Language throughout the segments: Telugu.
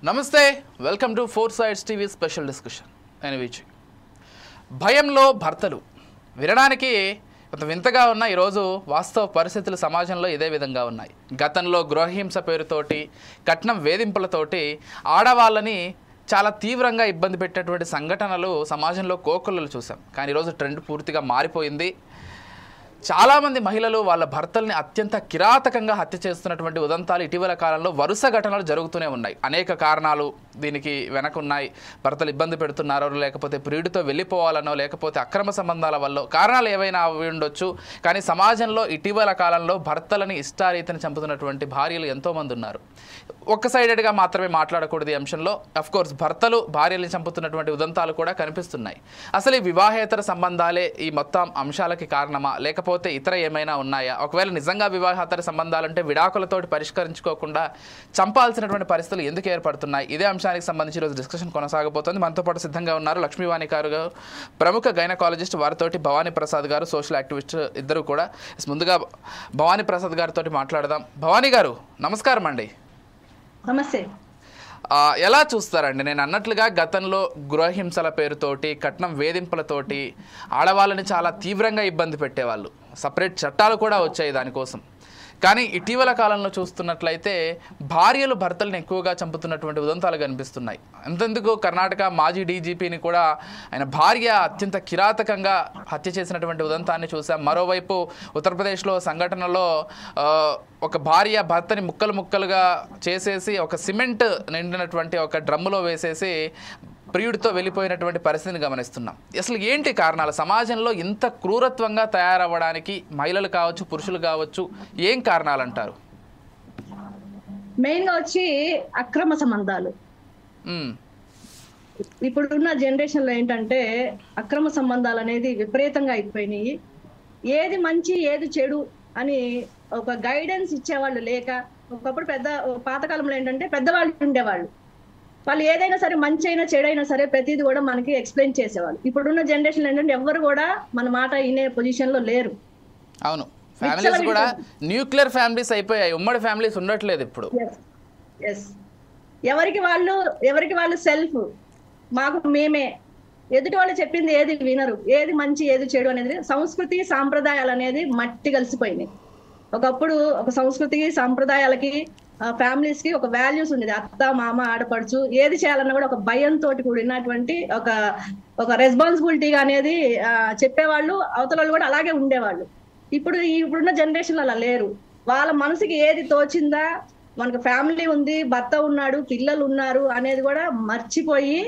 నమస్తే, welcome to four sides TV special discussion. నేను విజయ్. భయంలో భర్తలు వినడానికి కొంత వింతగా ఉన్న ఈరోజు వాస్తవ పరిస్థితులు సమాజంలో ఇదే విధంగా ఉన్నాయి. గతంలో గృహహింస పేరుతోటి, కట్నం వేధింపులతోటి ఆడవాళ్ళని చాలా తీవ్రంగా ఇబ్బంది పెట్టేటువంటి సంఘటనలు సమాజంలో కోకొల్లలు చూసాం. కానీ ఈరోజు ట్రెండ్ పూర్తిగా మారిపోయింది. చాలామంది మహిళలు వాళ్ళ భర్తల్ని అత్యంత కిరాతకంగా హత్య చేస్తున్నటువంటి ఉదంతాలు ఇటీవల కాలంలో వరుస ఘటనలు జరుగుతూనే ఉన్నాయి. అనేక కారణాలు దీనికి వెనకున్నాయి. భర్తలు ఇబ్బంది పెడుతున్నారో, లేకపోతే ప్రియుడితో వెళ్ళిపోవాలనో, లేకపోతే అక్రమ సంబంధాల వల్ల కారణాలు ఏవైనా అవి ఉండొచ్చు. కానీ సమాజంలో ఇటీవల కాలంలో భర్తలని ఇష్టారీతిని చంపుతున్నటువంటి భార్యలు ఎంతోమంది ఉన్నారు. ఒక్క సైడెడ్గా మాత్రమే మాట్లాడకూడదు ఈ అంశంలో. అఫ్కోర్స్ భర్తలు భార్యల్ని చంపుతున్నటువంటి ఉదంతాలు కూడా కనిపిస్తున్నాయి. అసలు ఈ వివాహేతర సంబంధాలే ఈ మొత్తం అంశాలకి కారణమా, లేకపోతే ఇతర ఏమైనా ఉన్నాయా? ఒకవేళ నిజంగా వివాహేతర సంబంధాలంటే విడాకులతోటి పరిష్కరించుకోకుండా చంపాల్సినటువంటి పరిస్థితులు ఎందుకు ఏర్పడుతున్నాయి? ఇదే అంశానికి సంబంధించి ఈరోజు డిస్కషన్ కొనసాగబోతోంది. మనతో పాటు సిద్ధంగా ఉన్నారు లక్ష్మీవాణి గారు, ప్రముఖ గైనకాలజిస్ట్, వారితోటి భవానీ ప్రసాద్ గారు, సోషల్ యాక్టివిస్ట్, ఇద్దరు కూడా. ముందుగా భవానీ ప్రసాద్ గారితో మాట్లాడదాం. భవానీ గారు నమస్కారం అండి. నమస్తే. ఎలా చూస్తారండి? నేను అన్నట్లుగా గతంలో గృహహింసల పేరుతోటి, కట్నం వేధింపులతోటి ఆడవాళ్ళని చాలా తీవ్రంగా ఇబ్బంది పెట్టేవాళ్ళు. సపరేట్ చట్టాలు కూడా వచ్చాయి దానికోసం. కానీ ఇటీవల కాలంలో చూస్తున్నట్లయితే భార్యలు భర్తలను ఎక్కువగా చంపుతున్నటువంటి ఉదంతాలు కనిపిస్తున్నాయి. అంతెందుకు కర్ణాటక మాజీ డీజీపీని కూడా ఆయన భార్య అత్యంత కిరాతకంగా హత్య చేసినటువంటి ఉదంతాన్ని చూసాం. మరోవైపు ఉత్తరప్రదేశ్లో సంఘటనలో ఒక భార్య భర్తని ముక్కలు ముక్కలుగా చేసేసి ఒక సిమెంట్ నిండినటువంటి ఒక డ్రమ్ములో వేసేసి ప్రియుడితో వెళ్ళిపోయినటువంటి పరిస్థితిని గమనిస్తున్నాం. అసలు ఏంటి కారణాలు? సమాజంలో ఇంత క్రూరత్వంగా తయారవ్వడానికి మహిళలు కావచ్చు, పురుషులు కావచ్చు, ఏం కారణాలు అంటారు? మెయిన్ గా వచ్చి అక్రమ సంబంధాలు. ఇప్పుడున్న జనరేషన్ లో ఏంటంటే అక్రమ సంబంధాలు అనేది విపరీతంగా అయిపోయినాయి. ఏది మంచి ఏది చెడు అని ఒక గైడెన్స్ ఇచ్చేవాళ్ళు లేక, ఒకప్పుడు పాతకాలంలో ఏంటంటే పెద్దవాళ్ళు ఉండేవాళ్ళు. వాళ్ళు ఏదైనా సరే, మంచి అయినా చెడైనా సరే, ప్రతిదీ కూడా మనకి ఎక్స్ప్లెయిన్ చేసేవాళ్ళు. ఇప్పుడున్న జనరేషన్ ఏంటంటే ఎవరు కూడా మన మాట వినే పొజిషన్ లో లేరు. అవును, ఫ్యామిలీస్ కూడా న్యూక్లియర్ ఫ్యామిలీస్ అయిపోయాయి. ఉమ్మడి ఫ్యామిలీస్ ఉండట్లేదు ఇప్పుడు. ఎవరికి వాళ్ళు సెల్ఫ్, మాకు మేమే. ఎదుటి వాళ్ళు చెప్పింది ఏది వినరు. ఏది మంచి ఏది చెడు అనేది, సంస్కృతి సాంప్రదాయాలు అనేది మట్టి కలిసిపోయినాయి. ఒకప్పుడు ఒక సంస్కృతికి సాంప్రదాయాలకి ఫ్యామిలీస్ కి ఒక వాల్యూస్ ఉండేది. అత్త, మామ, ఆడపడుచు ఏది చేయాలన్నా కూడా ఒక భయంతో కూడినటువంటి ఒక రెస్పాన్సిబిలిటీగా అనేది చెప్పేవాళ్ళు. అవతల వాళ్ళు కూడా అలాగే ఉండేవాళ్ళు. ఇప్పుడున్న జనరేషన్ అలా లేరు. వాళ్ళ మనసుకి ఏది తోచిందా, మనకు ఫ్యామిలీ ఉంది, భర్త ఉన్నాడు, పిల్లలు ఉన్నారు అనేది కూడా మర్చిపోయి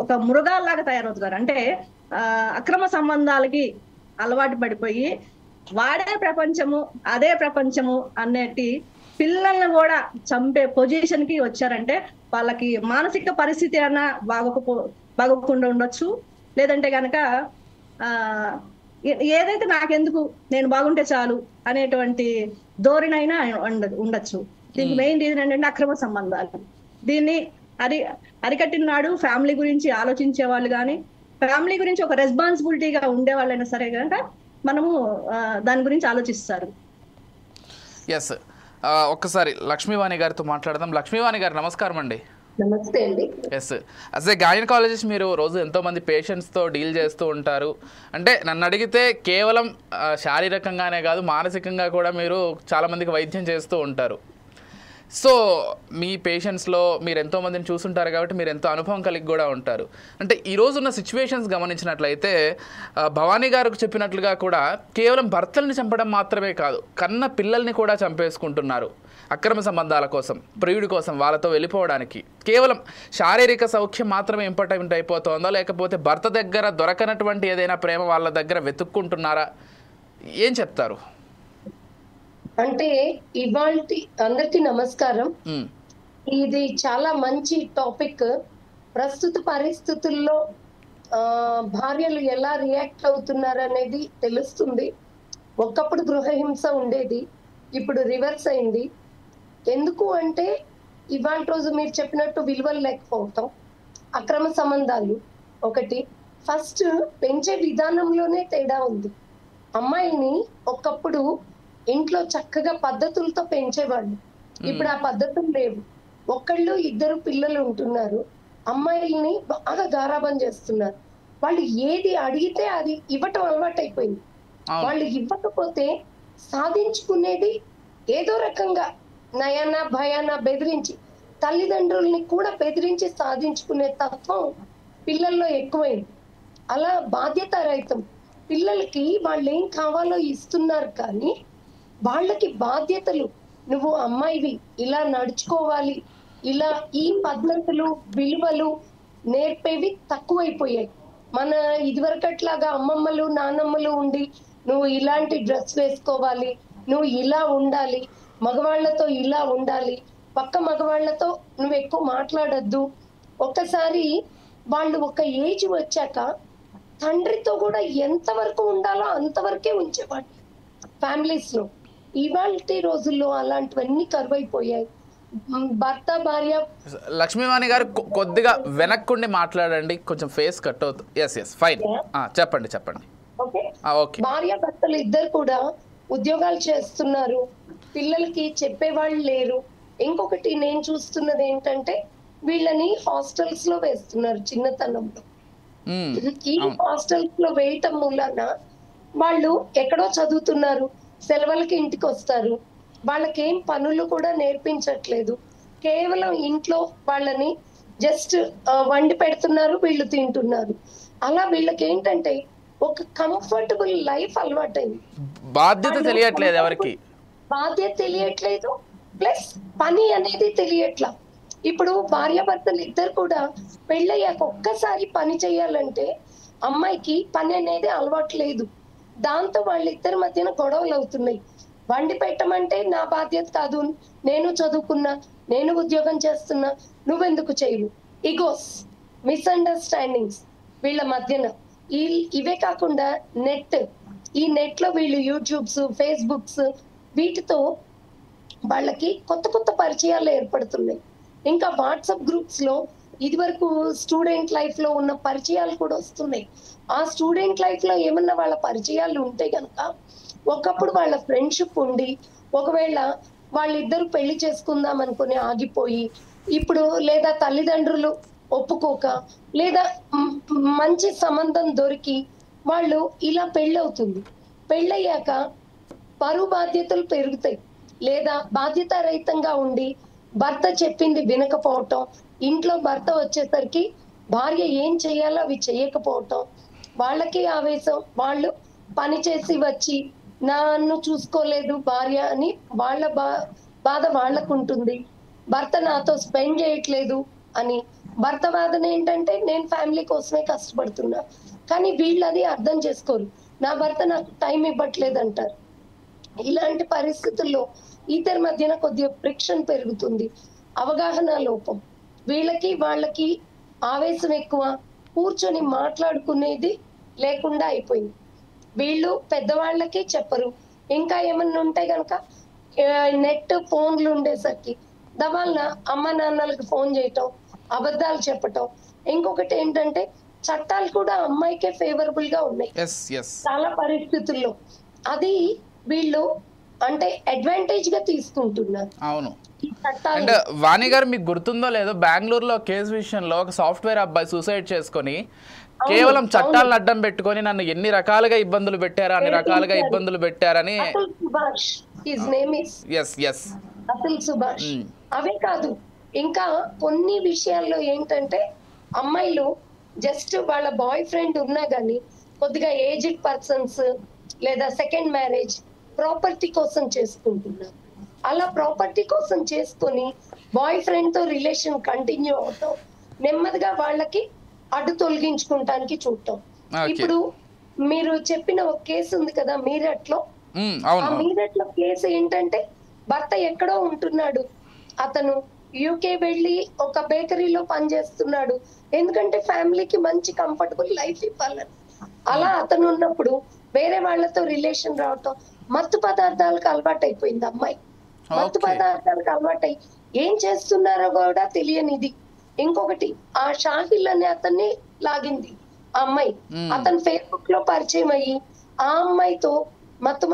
ఒక మృగాల్లాగా తయారవుతున్నారు. అంటే అక్రమ సంబంధాలకి అలవాటు పడిపోయి వాడే ప్రపంచము, అదే ప్రపంచము అన్నట్టు పిల్లల్ని కూడా చంపే పొజిషన్ కి వచ్చారంటే వాళ్ళకి మానసిక పరిస్థితి అన్నా బాగోకుండా ఉండొచ్చు. లేదంటే కనుక ఏదైతే నాకెందుకు, నేను బాగుంటే చాలు అనేటువంటి ధోరణైనా ఉండొచ్చు. దీనికి మెయిన్ రీజన్ ఏంటంటే అక్రమ సంబంధాలు. దీన్ని అరికట్టినాడు ఫ్యామిలీ గురించి ఆలోచించే వాళ్ళు కానీ, ఫ్యామిలీ గురించి ఒక రెస్పాన్సిబిలిటీగా ఉండే వాళ్ళైనా సరే కనుక మనము దాని గురించి ఆలోచిస్తారు. ఎస్, ఒక్కసారి లక్ష్మీవాణి గారితో మాట్లాడదాం. లక్ష్మీవాణి గారు నమస్కారం అండి. నమస్తే అండి. ఎస్, యాజ్ ఏ గైనకాలజిస్ట్ మీరు రోజు ఎంతోమంది పేషెంట్స్తో డీల్ చేస్తూ ఉంటారు. అంటే నన్ను అడిగితే కేవలం శారీరకంగానే కాదు, మానసికంగా కూడా మీరు చాలామందికి వైద్యం చేస్తూ ఉంటారు. సో మీ పేషెంట్స్లో మీరు ఎంతోమందిని చూసుంటారు కాబట్టి మీరు ఎంతో అనుభవం కలిగి కూడా ఉంటారు. అంటే ఈరోజున్న సిచ్యువేషన్స్ గమనించినట్లయితే భవానీ గారికి చెప్పినట్లుగా కూడా కేవలం భర్తల్ని చంపడం మాత్రమే కాదు, కన్న పిల్లల్ని కూడా చంపేసుకుంటున్నారు అక్రమ సంబంధాల కోసం, ప్రియుడి కోసం, వాళ్ళతో వెళ్ళిపోవడానికి. కేవలం శారీరక సౌఖ్యం మాత్రమే ఇంపార్టెంట్ అయిపోతుందో, లేకపోతే భర్త దగ్గర దొరకనటువంటి ఏదైనా ప్రేమ వాళ్ళ దగ్గర వెతుక్కుంటున్నారా? ఏం చెప్తారు? అంటే ఇవాల్టి అందరికి నమస్కారం. ఇది చాలా మంచి టాపిక్. ప్రస్తుత పరిస్థితుల్లో భార్యలు ఎలా రియాక్ట్ అవుతున్నారు అనేది తెలుస్తుంది. ఒకప్పుడు గృహహింస ఉండేది, ఇప్పుడు రివర్స్ అయింది. ఎందుకు అంటే ఇవాళ రోజు మీరు చెప్పినట్టు విలువలు లేకపోవటం, అక్రమ సంబంధాలు ఒకటి. ఫస్ట్ పెంచే విధానంలోనే తేడా ఉంది. అమ్మాయిని ఒకప్పుడు ఇంట్లో చక్కగా పద్ధతులతో పెంచేవాళ్ళు, ఇప్పుడు ఆ పద్ధతులు లేవు. ఒకళ్ళు ఇద్దరు పిల్లలు ఉంటున్నారు, అమ్మాయిల్ని బాగా గారాబం చేస్తున్నారు. వాళ్ళు ఏది అడిగితే అది ఇవ్వటం అలవాటు అయిపోయింది. వాళ్ళు ఇవ్వకపోతే సాధించుకునేది ఏదో రకంగా నయాన భయాన బెదిరించి, తల్లిదండ్రుల్ని కూడా బెదిరించి సాధించుకునే తత్వం పిల్లల్లో ఎక్కువైంది. అలా బాధ్యత రహితం. పిల్లలకి వాళ్ళు ఏం కావాలో ఇస్తున్నారు, కానీ వాళ్ళకి బాధ్యతలు, నువ్వు అమ్మాయివి, ఇలా నడుచుకోవాలి, ఇలా ఈ పద్ధతులు విలువలు నేర్పేవి తక్కువైపోయాయి. మన ఇదివరకట్లాగా అమ్మమ్మలు నానమ్మలు ఉండి నువ్వు ఇలాంటి డ్రెస్ వేసుకోవాలి, నువ్వు ఇలా ఉండాలి, మగవాళ్లతో ఇలా ఉండాలి, పక్క మగవాళ్లతో నువ్వు ఎక్కువ మాట్లాడద్దు. ఒక్కసారి వాళ్ళు ఒక ఏజ్ వచ్చాక తండ్రితో కూడా ఎంతవరకు ఉండాలో అంతవరకే ఉంచేవాడు ఫ్యామిలీస్ లో. ఇవాళ రోజుల్లో అలాంటివన్నీ కరువైపోయాయి. భర్త భార్య. లక్ష్మీవాణి గారు కొద్దిగా వెనక్కుండి మాట్లాడండి, కొంచెం ఫేస్ కట్ అవుతుంది. ఎస్ ఫైన్, చెప్పండి. ఓకే, భార్య భర్తలు ఇద్దరు కూడా ఉద్యోగాలు చేస్తున్నారు, పిల్లలకి చెప్పేవాళ్ళు లేరు. ఇంకొకటి నేను చూస్తున్నది ఏంటంటే వీళ్ళని హాస్టల్స్ లో వేస్తున్నారు చిన్నతనంలో. ఈ హాస్టల్స్ లో వేయటం మూలన వాళ్ళు ఎక్కడో చదువుతున్నారు, సెలవులకి ఇంటికి వస్తారు, వాళ్ళకేం పనులు కూడా నేర్పించట్లేదు. కేవలం ఇంట్లో వాళ్ళని జస్ట్ వండి పెడుతున్నారు, వీళ్ళు తింటున్నారు. అలా వీళ్ళకి ఏంటంటే ఒక కంఫర్టబుల్ లైఫ్ అలవాటైంది. బాధ్యత తెలియట్లేదు, ఎవరికి బాధ్యత తెలియట్లేదు, ప్లస్ పని అనేది తెలియట్లా. ఇప్పుడు భార్యాభర్తలు ఇద్దరు కూడా పెళ్ళయ్యాక ఒక్కసారి పని చేయాలంటే అమ్మాయికి పని అనేది అలవాటు లేదు. దాంతో వాళ్ళిద్దరి మధ్యన గొడవలు అవుతున్నాయి. వండి పెట్టమంటే నా బాధ్యత కాదు, నేను చదువుకున్నా, నేను ఉద్యోగం చేస్తున్నా, నువ్వెందుకు చేయవు. ఇగోస్, మిస్అండర్స్టాండింగ్స్ వీళ్ళ మధ్యన. ఇవే కాకుండా ఈ నెట్ లో వీళ్ళు యూట్యూబ్స్, ఫేస్బుక్స్ వీటితో వాళ్ళకి కొత్త కొత్త పరిచయాలు ఏర్పడుతున్నాయి. ఇంకా వాట్సాప్ గ్రూప్స్ లో ఇదివరకు స్టూడెంట్ లైఫ్ లో ఉన్న పరిచయాలు కూడా వస్తున్నాయి. ఆ స్టూడెంట్ లైఫ్ లో ఏమన్నా వాళ్ళ పరిచయాలు ఉంటే గనక ఒకప్పుడు వాళ్ళ ఫ్రెండ్షిప్ ఉండి, ఒకవేళ వాళ్ళిద్దరు పెళ్లి చేసుకుందాం అనుకుని ఆగిపోయి, ఇప్పుడు లేదా తల్లిదండ్రులు ఒప్పుకోక, లేదా మంచి సంబంధం దొరికి వాళ్ళు ఇలా పెళ్ళవుతుంది. పెళ్ళయ్యాక పరువు బాధ్యతలు పెరుగుతాయి, లేదా బాధ్యత రహితంగా ఉండి భర్త చెప్పింది వినకపోవటం, ఇంట్లో భర్త వచ్చేసరికి భార్య ఏం చేయాలో అవి చేయకపోవటం, వాళ్ళకి ఆవేశం, వాళ్ళు పని చేసి వచ్చి నన్ను చూసుకోలేదు భార్య అని వాళ్ళ బాధ వాళ్ళకు ఉంటుంది. భర్త నాతో స్పెండ్ చేయట్లేదు అని భర్త బాధన ఏంటంటే నేను ఫ్యామిలీ కోసమే కష్టపడుతున్నా, కానీ వీళ్ళు అది అర్థం చేసుకోరు, నా భర్త నాకు టైం ఇవ్వట్లేదు అంటారు. ఇలాంటి పరిస్థితుల్లో ఇద్దరి మధ్యన కొద్దిగా ఫ్రిక్షన్ పెరుగుతుంది, అవగాహన లోపం, వీళ్ళకి వాళ్ళకి ఆవేశం ఎక్కువ, కూర్చొని మాట్లాడుకునేది లేకుండా అయిపోయింది. వీళ్ళు పెద్దవాళ్ళకి చెప్పరు, ఇంకా ఏమన్నా ఉంటే గనక నెట్ ఫోన్లు ఉండేసరికి దవాళ్ళ అమ్మ నాన్నలకు ఫోన్ చేయటం, అబద్ధాలు చెప్పటం. ఇంకొకటి ఏంటంటే చట్టాలు కూడా అమ్మాయికే ఫేవరబుల్ గా ఉన్నాయి చాలా పరిస్థితుల్లో. అది వీళ్ళు అంటే అడ్వాంటేజ్ గా తీసుకుంటున్నారు. అవును. అండ్ వాణి గారు మీకు గుర్తుందో లేదో, బెంగళూరులో కేసు విషయంలో ఒక సాఫ్ట్వేర్ అబ్బాయి సూసైడ్ చేసుకొని కేవలం చట్టాలను అడ్డం పెట్టుకొని నన్ను ఎన్ని రకాలుగా ఇబ్బందులు పెట్టారా, అన్ని రకాలుగా ఇబ్బందులు పెట్టారని. సుభాష్. అవే కాదు, ఇంకా కొన్ని విషయాల్లో ఏంటంటే అమ్మాయిలు జస్ట్ వాళ్ళ బాయ్ ఫ్రెండ్ ఉన్నా గానీ కొద్దిగా ఏజ్డ్ పర్సన్స్ లేదా సెకండ్ మ్యారేజ్ ప్రాపర్టీ కోసం చేసుకుంటున్నారు. అలా ప్రాపర్టీ కోసం చేసుకొని బాయ్ ఫ్రెండ్ తో రిలేషన్ కంటిన్యూ అవటం, నెమ్మదిగా వాళ్ళకి అడ్డు తొలగించుకుంటానికి చూడటం. ఇప్పుడు మీరు చెప్పిన ఒక కేసు ఉంది కదా మీరట్ లో, ఆ మీరట్ లో కేసు ఏంటంటే భర్త ఎక్కడో ఉంటున్నాడు, అతను యూకే వెళ్ళి ఒక బేకరీలో పనిచేస్తున్నాడు, ఎందుకంటే ఫ్యామిలీకి మంచి కంఫర్టబుల్ లైఫ్ ఇవ్వాలని. అలా అతను ఉన్నప్పుడు వేరే వాళ్ళతో రిలేషన్ రావటం, మత్తు పదార్థాలకు అలవాటు అయిపోయింది అమ్మాయి. మత్తు పదార్థాలకు అలవాటై ఏం చేస్తున్నారో కూడా తెలియనిది. ఇంకొకటి ఆ షాహిల్ అనే అతన్ని లాగింది ఆ అమ్మాయి. అతను ఫేస్బుక్ లో పరిచయం అయ్యి ఆ అమ్మాయితో మత్తు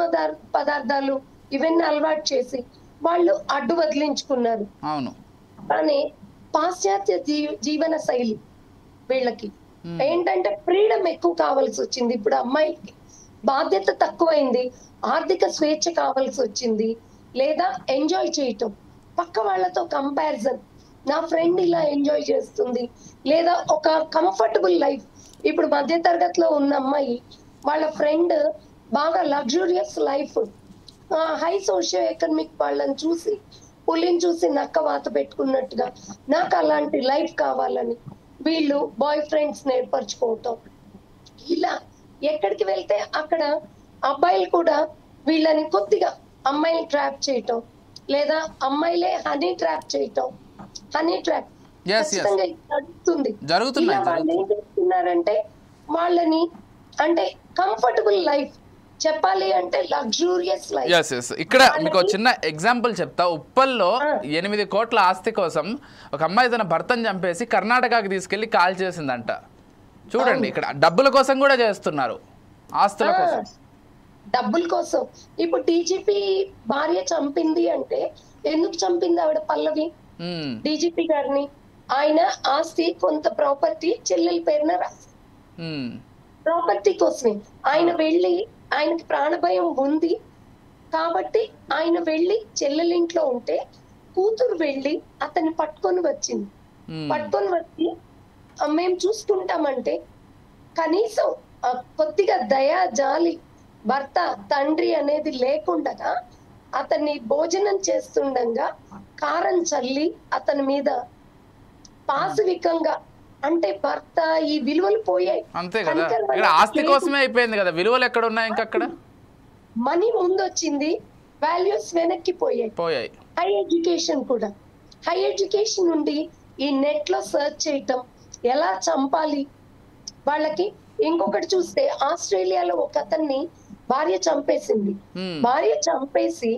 పదార్థాలు ఇవన్నీ అలవాటు చేసి వాళ్ళు అడ్డు వదిలించుకున్నారు. కానీ పాశ్చాత్య జీవన శైలి వీళ్ళకి ఏంటంటే ఫ్రీడమ్ ఎక్కువ కావాల్సి వచ్చింది. ఇప్పుడు అమ్మాయికి బాధ్యత తక్కువైంది, ఆర్థిక స్వేచ్ఛ కావాల్సి వచ్చింది, లేదా ఎంజాయ్ చేయటం పక్క వాళ్ళతో కంపారిజన్, నా ఫ్రెండ్ ఇలా ఎంజాయ్ చేస్తుంది, లేదా ఒక కంఫర్టబుల్ లైఫ్. ఇప్పుడు మధ్య తరగతిలో ఉన్న అమ్మాయి వాళ్ళ ఫ్రెండ్ బాగా luxurious life, high socio economic వాళ్ళని చూసి పులిని చూసి నక్క వాత పెట్టుకున్నట్టుగా నాకు అలాంటి లైఫ్ కావాలని వీళ్ళు బాయ్ ఫ్రెండ్స్ ఏర్పరచుకోవటం, ఇలా ఎక్కడికి వెళ్తే అక్కడ అబ్బాయిలు కూడా వీళ్ళని కొద్దిగా అమ్మాయిని ట్రాప్ చేయటం, లేదా అమ్మాయిలే హనీ ట్రాప్ చేయటం. హనీ ట్రాప్ జరుగుతుంది. వాళ్ళు ఏం చేస్తున్నారంటే వాళ్ళని అంటే కంఫర్టబుల్ లైఫ్ చెప్పాలి అంటే లగ్జూరియస్ లైఫ్. ఇక్కడ మీకు చిన్న ఎగ్జాంపుల్ చెప్తా. ఉప్పల్లో 8 కోట్ల ఆస్తి కోసం ఒక అమ్మాయి తన భర్తను చంపేసి కర్ణాటకకి తీసుకెళ్లి కాల్ చేసిందంట. చూడండి, ఇక్కడ డబ్బుల కోసం కూడా చేస్తున్నారు, ఆస్తుల కోసం, డబ్బుల కోసం. ఇప్పుడు డీజీపీ భార్య చంపింది అంటే ఎందుకు చంపింది ఆవిడ? పల్లవి డీజీపీ గారిని ఆయన ఆస్తి కొంత ప్రాపర్టీ చెల్లెల పేరున రాసి ప్రాపర్టీ కోసమే ఆయన వెళ్ళి, ఆయనకి ప్రాణభయం ఉంది కాబట్టి ఆయన వెళ్ళి చెల్లెలింట్లో ఉంటే కూతురు వెళ్ళి అతన్ని పట్టుకొని వచ్చింది. పట్టుకొని వచ్చి మేము చూసుకుంటామంటే కనీసం కొద్దిగా దయా జాలి భర్త తండ్రి అనేది లేకుండా అతన్ని భోజనం చేస్తుండగా కారం చల్లి అతని మీద పాశవికంగా, అంటే భర్త ఈ విలువలు పోయాయి. అంతే కదా, ఆస్తి కోసమే అయిపోయింది కదా, విలువలు ఎక్కడ ఉన్నాయి? ఇంకా అక్కడ మనీ ముందు వచ్చింది, వాల్యూస్ వెనక్కి పోయాయి. హై ఎడ్యుకేషన్ కూడా, హై ఎడ్యుకేషన్ నుండి ఈ నెట్ లో సర్చ్ చేయటం, ఎలా చంపాలి వాళ్ళకి. ఇంకొకటి చూస్తే ఆస్ట్రేలియాలో ఒక అతన్ని భార్య చంపేసింది. భార్య చంపేసి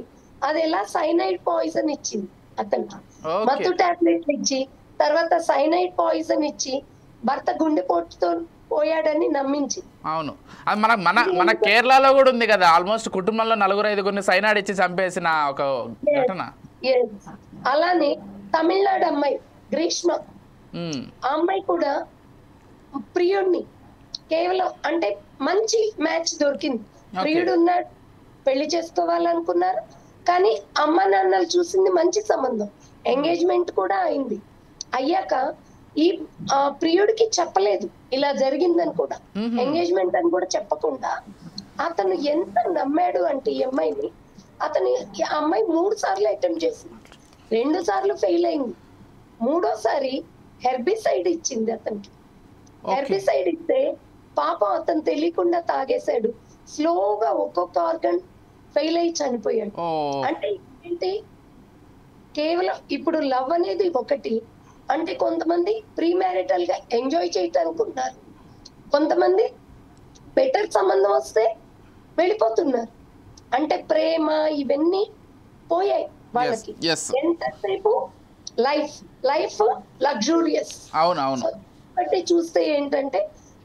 అది ఎలా సైనైడ్ పాయిజన్ ఇచ్చింది అతనికి, మత్తు టాబ్లెట్లు ఇచ్చి తర్వాత సైనైడ్ పాయిజన్ ఇచ్చి భర్త గుండెపోటుతో పోయాడని నమ్మించి. అవును, అది మన కేరళలో కూడా ఉంది కదా, ఆల్మోస్ట్ కుటుంబంలో 4-5 సైనైడ్ ఇచ్చి చంపేసిన ఒక ఘటన. అలానే తమిళనాడు అమ్మాయి గ్రీష్మ, ఆ అమ్మాయి కూడా ప్రియుడిని కేవలం అంటే మంచి మ్యాచ్ దొరికింది, ప్రియుడు ఉన్నాడు, పెళ్లి చేసుకోవాలనుకున్నారు, కానీ అమ్మ నాన్నలు చూసింది మంచి సంబంధం, ఎంగేజ్మెంట్ కూడా అయింది. అయ్యాక ఈ ప్రియుడికి చెప్పలేదు ఇలా జరిగిందని కూడా, ఎంగేజ్మెంట్ అని కూడా చెప్పకుండా అతను ఎంత నమ్మాడు అంటే ఈ అమ్మాయిని, అతని అమ్మాయి 3 సార్లు అటెంప్ట్ చేసింది, 2 సార్లు ఫెయిల్ అయింది, 3వసారి హెర్బిసైడ్ ఇచ్చింది అతనికి. హెర్బిసైడ్ ఇస్తే పాపం అతను తెలియకుండా తాగేశాడు, స్లోగా ఒక్కొక్క ఆర్గన్ ఫెయిల్ అయ్యి చనిపోయాడు. అంటే ఏంటి, కేవలం ఇప్పుడు లవ్ అనేది ఒకటి అంటే కొంతమంది ప్రీ మ్యారిటల్ గా ఎంజాయ్ చేయటానుకుంటున్నారు, కొంతమంది బెటర్ సంబంధం వస్తే వెళ్ళిపోతున్నారు, అంటే ప్రేమ ఇవన్నీ పోయాయి వాళ్ళకి. ఎంతసేపు లైఫ్ లగ్జూరియస్. బట్టి చూస్తే ఏంటంటే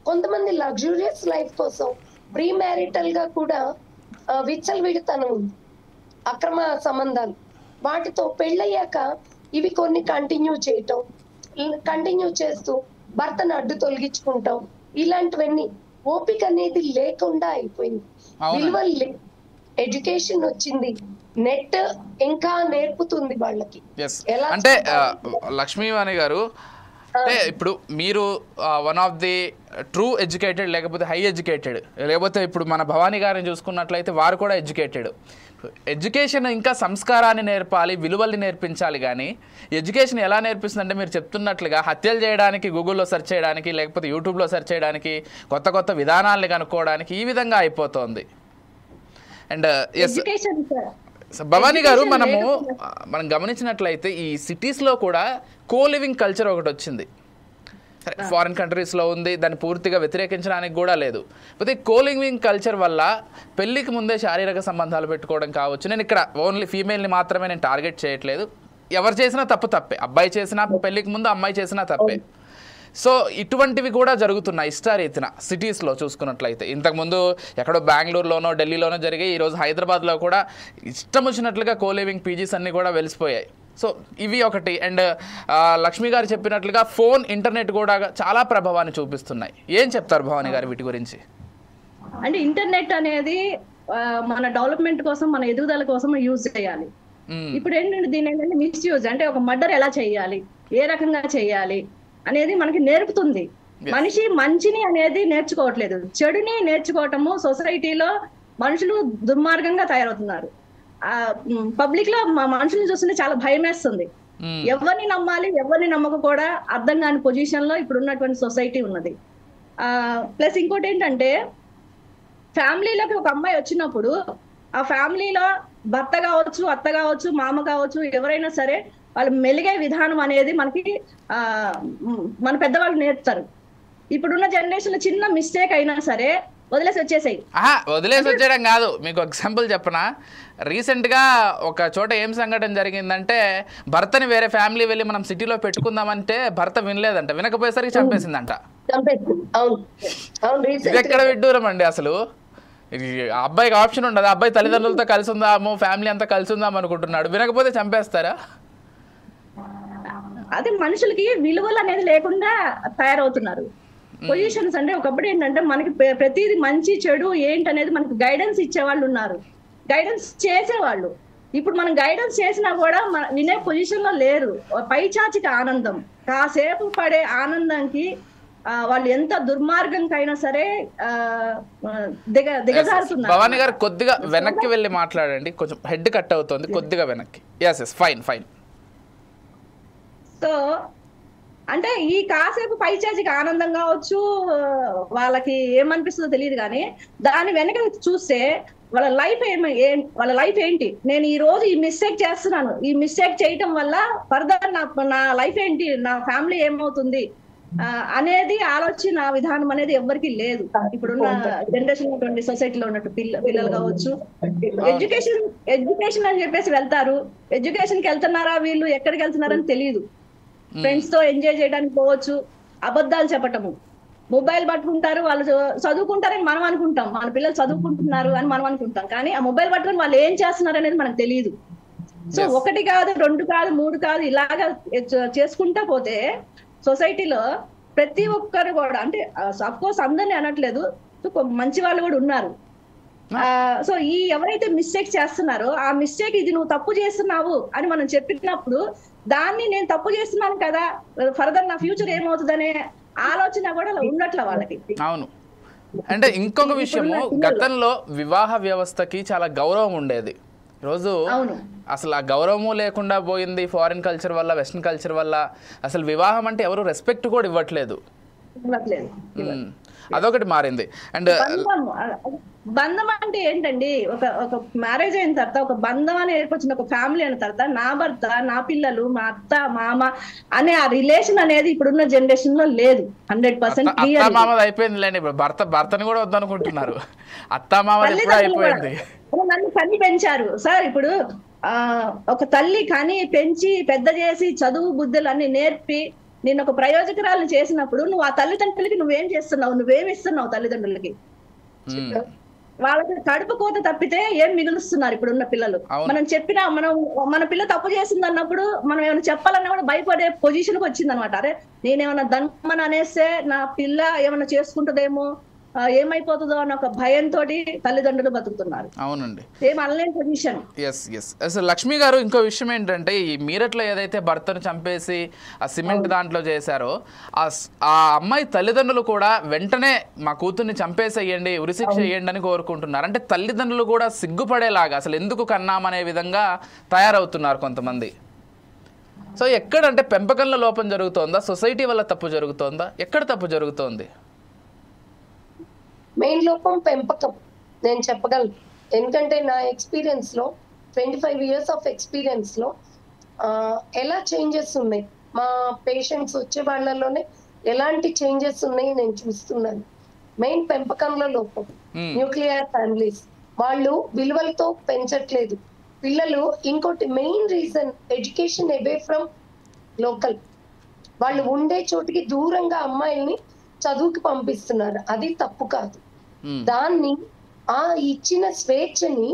కొంతమంది లగ్జూరియస్ లైఫ్ కోసం ప్రీ మ్యారిటల్ గా కూడా విచ్చలవిడితనం ఉంది, అక్రమ సంబంధాలు, వాటితో పెళ్ళయ్యాక ఇవి కొన్ని కంటిన్యూ చేస్తూ భర్తను అడ్డు తొలగించుకుంటాం, ఇలాంటివన్నీ ఓపిక అనేది లేకుండా అయిపోయింది. విలువలు, ఎడ్యుకేషన్ వచ్చింది, నెట్ ఇంకా నేర్పుతుంది వాళ్ళకి. అంటే లక్ష్మీవాణి గారు, అంటే ఇప్పుడు మీరు one of the true educated, లేకపోతే హై ఎడ్యుకేటెడ్, లేకపోతే ఇప్పుడు మన భవానీ గారిని చూసుకున్నట్లయితే వారు కూడా ఎడ్యుకేటెడ్. ఎడ్యుకేషన్ ఇంకా సంస్కారాన్ని నేర్పాలి, విలువల్ని నేర్పించాలి, కానీ ఎడ్యుకేషన్ ఎలా నేర్పిస్తుంది అంటే మీరు చెప్తున్నట్లుగా హత్యలు చేయడానికి గూగుల్లో సెర్చ్ చేయడానికి, లేకపోతే యూట్యూబ్లో సెర్చ్ చేయడానికి, కొత్త విధానాలని కనుక్కోవడానికి ఈ విధంగా అయిపోతుంది. అండ్ భవానీ గారు, మనం గమనించినట్లయితే ఈ సిటీస్లో కూడా కోలివింగ్ కల్చర్ ఒకటి వచ్చింది. సరే, ఫారిన్ కంట్రీస్లో ఉంది, దాన్ని పూర్తిగా వ్యతిరేకించడానికి కూడా లేదు. అయితే కోలివింగ్ కల్చర్ వల్ల పెళ్ళికి ముందే శారీరక సంబంధాలు పెట్టుకోవడం కావచ్చు. నేను ఇక్కడ ఓన్లీ ఫీమేల్ని మాత్రమే నేను టార్గెట్ చేయట్లేదు, ఎవరు చేసినా తప్పే, అబ్బాయి చేసినా పెళ్ళికి ముందు అమ్మాయి చేసినా తప్పే. సో ఇటువంటివి కూడా జరుగుతున్నాయి ఇష్టారీతిన సిటీస్లో చూసుకున్నట్లయితే. ఇంతకుముందు ఎక్కడో బెంగళూరులోనో ఢిల్లీలోనో జరిగాయి, ఈరోజు హైదరాబాద్లో కూడా ఇష్టం వచ్చినట్లుగా కోలివింగ్ పీజీస్ అన్నీ కూడా వెలిసిపోయాయి. సో ఇవి ఒకటి. అండ్ లక్ష్మి గారు చెప్పినట్లుగా ఫోన్, ఇంటర్నెట్ కూడా చాలా ప్రభావాన్ని చూపిస్తున్నాయి. ఏం చెప్తారు భవానీ గారు వీటి గురించి? అంటే ఇంటర్నెట్ అనేది మన డెవలప్మెంట్ కోసం, మన ఎదుగుదల కోసం యూజ్ చేయాలి. ఇప్పుడు ఏంటంటే దీని ఏంటంటే మిస్యూజ్, అంటే ఒక మర్డర్ ఎలా చేయాలి, ఏ రకంగా చేయాలి అనేది మనకి నేర్పుతుంది. మనిషి మంచిని అనేది నేర్చుకోవట్లేదు, చెడుని నేర్చుకోవటము. సొసైటీలో మనుషులు దుర్మార్గంగా తయారవుతున్నారు. పబ్లిక్ లో మనుషుల్ని చూస్తుంటే చాలా భయం వేస్తుంది. ఎవరిని నమ్మాలి, ఎవరిని నమ్మక కూడా అర్థం కాని పొజిషన్ లో ఇప్పుడు ఉన్నటువంటి సొసైటీ ఉన్నది. ప్లస్ ఇంకోటి ఏంటంటే ఫ్యామిలీలోకి ఒక అమ్మాయి వచ్చినప్పుడు ఆ ఫ్యామిలీలో భర్త కావచ్చు, అత్త కావచ్చు, మామ కావచ్చు, ఎవరైనా సరే వాళ్ళు మెలిగే విధానం అనేది మనకి మన పెద్దవాళ్ళు నేర్పుతారు. ఇప్పుడున్న జనరేషన్ లో చిన్న మిస్టేక్ అయినా సరే వదిలేసి వచ్చేసాయి. వదిలేసి వచ్చేయడం కాదు, మీకు ఎగ్జాంపుల్ చెప్పనా? రీసెంట్గా ఒక చోట ఏం సంఘటన జరిగిందంటే, భర్తని వేరే ఫ్యామిలీ వెళ్ళి మనం సిటీలో పెట్టుకుందామంటే భర్త వినలేదంట, వినకపోయేసరికి చంపేసిందంట. ఇది ఎక్కడ విడ్డూరం అండి అసలు? అబ్బాయికి ఆప్షన్ ఉండదు, అబ్బాయి తల్లిదండ్రులతో కలిసి ఉందాము, ఫ్యామిలీ అంతా కలిసి ఉందాం అనుకుంటున్నాడు, వినకపోతే చంపేస్తారా? అదే మనుషులకి విలువలు అనేది లేకుండా తయారవుతున్నారు. పొజిషన్స్ అంటే ఒకప్పుడు ఏంటంటే మనకి ప్రతిదీ మంచి చెడు ఏంటనేది మనకి గైడెన్స్ ఇచ్చేవాళ్ళు ఉన్నారు, గైడెన్స్ చేసేవాళ్ళు. ఇప్పుడు మనం గైడెన్స్ చేసినా కూడా వినే పొజిషన్ లో లేరు. పైచాచిక ఆనందం, కాసేపు పడే ఆనందానికి వాళ్ళు ఎంత దుర్మార్గంకైనా సరే దిగజారుతున్నారు. భవానీ గారు కొద్దిగా వెనక్కి వెళ్ళి మాట్లాడండి, కొంచెం హెడ్ కట్ అవుతుంది, కొద్దిగా వెనక్కి. ఫైన్. సో అంటే ఈ కాసేపు పైచాచికి ఆనందం కావచ్చు, వాళ్ళకి ఏమనిపిస్తుందో తెలియదు, కానీ దాని వెనక చూస్తే వాళ్ళ లైఫ్ ఏంటి, నేను ఈ రోజు ఈ మిస్టేక్ చేస్తున్నాను, ఈ మిస్టేక్ చేయటం వల్ల ఫర్దర్ నా లైఫ్ ఏంటి, నా ఫ్యామిలీ ఏమవుతుంది అనేది ఆలోచన విధానం అనేది ఎవరికి లేదు. ఇప్పుడున్న జనరేషన్ ఉన్నటువంటి సొసైటీలో ఉన్నట్టు పిల్లలు కావచ్చు, ఎడ్యుకేషన్ అని చెప్పేసి వెళ్తారు. ఎడ్యుకేషన్ కి వెళ్తున్నారా వీళ్ళు, ఎక్కడికి వెళ్తున్నారని తెలియదు. ఫ్రెండ్స్ తో ఎంజాయ్ చేయడానికి పోవచ్చు, అబద్ధాలు చెప్పటము, మొబైల్ పట్టుకుంటారు, వాళ్ళు చదువుకుంటారని మనం అనుకుంటాం, మన పిల్లలు చదువుకుంటున్నారు అని మనం అనుకుంటాం, కానీ ఆ మొబైల్ పట్టుకుని వాళ్ళు ఏం చేస్తున్నారు అనేది మనకు తెలియదు. సో 1 కాదు 2 కాదు 3 కాదు ఇలాగా చేసుకుంటా పోతే సొసైటీలో ప్రతి ఒక్కరు కూడా, అంటే అఫ్ కోర్స్ అందరినీ అనట్లేదు, మంచి వాళ్ళు కూడా ఉన్నారు. సో ఈ ఎవరైతే మిస్టేక్ చేస్తున్నారో ఆ మిస్టేక్, ఇది నువ్వు తప్పు చేస్తున్నావు అని మనం చెప్పినప్పుడు దాన్ని నేను తప్పు చేస్తున్నాను కదా, ఫర్దర్ నా ఫ్యూచర్ ఏమవుతుందనే ఆలోచన కూడా ఉన్నట్ల వాళ్ళకి. అవును. అంటే ఇంకొక విషయము, గతంలో వివాహ వ్యవస్థకి చాలా గౌరవం ఉండేది. రోజు అసలు ఆ గౌరవము లేకుండా పోయింది ఫారిన్ కల్చర్ వల్ల, వెస్ట్రన్ కల్చర్ వల్ల. అసలు వివాహం అంటే ఎవరు రెస్పెక్ట్ కూడా ఇవ్వట్లేదు. అదొకటి మారింది. అండ్ బంధం అంటే ఏంటండి, ఒక మ్యారేజ్ అయిన తర్వాత ఒక బంధం అని ఏర్పరిచిన ఒక ఫ్యామిలీ అయిన తర్వాత నా భర్త, నా పిల్లలు, మా అత్త మామ అనే ఆ రిలేషన్ అనేది ఇప్పుడున్న జనరేషన్ లో లేదు. 100% మామది అయిపోయింది లేండి. ఇప్పుడు భర్తని కూడా వద్దనుకుంటున్నారు. అత్త మామ అయిపోయింది. నన్ను కని పెంచారు సార్. ఇప్పుడు ఒక తల్లి కని పెంచి పెద్ద చేసి చదువు బుద్ధులు అన్ని నేర్పి నేను ఒక ప్రయోజకురాలను చేసినప్పుడు నువ్వు ఆ తల్లిదండ్రులకి నువ్వేం చేస్తున్నావు, నువ్వేమి ఇస్తున్నావు తల్లిదండ్రులకి? వాళ్ళకి కడుపు కోత తప్పితే ఏం మిగులుస్తున్నారు ఇప్పుడున్న పిల్లలు. మనం చెప్పినా మన పిల్ల తప్పు చేసింది అన్నప్పుడు మనం ఏమైనా చెప్పాలన్నా కూడా భయపడే పొజిషన్ కి వచ్చింది అనమాట. అరే నేనేమన్నా ధన్మని అనేస్తే నా పిల్ల ఏమన్నా చేసుకుంటుందేమో, ఏమైపోతుందో అన్న ఒక భయంతో తల్లిదండ్రులు బతుకుతున్నారు. అవునండి, సేమ్ ఆన్లైన్ పొజిషన్. అసలు లక్ష్మి గారు ఇంకో విషయం ఏంటంటే, ఈ మీరట్లో ఏదైతే భర్తను చంపేసి ఆ సిమెంట్ దాంట్లో చేశారో ఆ అమ్మాయి తల్లిదండ్రులు కూడా వెంటనే మా కూతుర్ని చంపేసేయండి, ఉరిశిక్ష చేయండి అని కోరుకుంటున్నారు. అంటే తల్లిదండ్రులు కూడా సిగ్గుపడేలాగా అసలు ఎందుకు కన్నామనే విధంగా తయారవుతున్నారు కొంతమంది. సో ఎక్కడంటే పెంపకంలో లోపం జరుగుతోందా, సొసైటీ వల్ల తప్పు జరుగుతోందా, ఎక్కడ తప్పు జరుగుతోంది? మెయిన్ లోపం పెంపకం నేను చెప్పగలను. ఎందుకంటే నా ఎక్స్పీరియన్స్ లో 25 years ఆఫ్ ఎక్స్పీరియన్స్ లో ఎలా చేంజెస్ ఉన్నాయి, మా పేషెంట్స్ వచ్చే వాళ్ళలోనే ఎలాంటి చేంజెస్ ఉన్నాయి నేను చూస్తున్నాను. మెయిన్ పెంపకంలో లోపం. న్యూక్లియర్ ఫ్యామిలీస్ వాళ్ళు విలువలతో పెంచట్లేదు పిల్లలు. ఇంకోటి main reason education away from local. వాళ్ళు ఉండే చోటికి దూరంగా అమ్మాయిల్ని చదువుకి పంపిస్తున్నారు. అది తప్పు కాదు. దాన్ని ఆ ఇచ్చిన స్వేచ్ఛని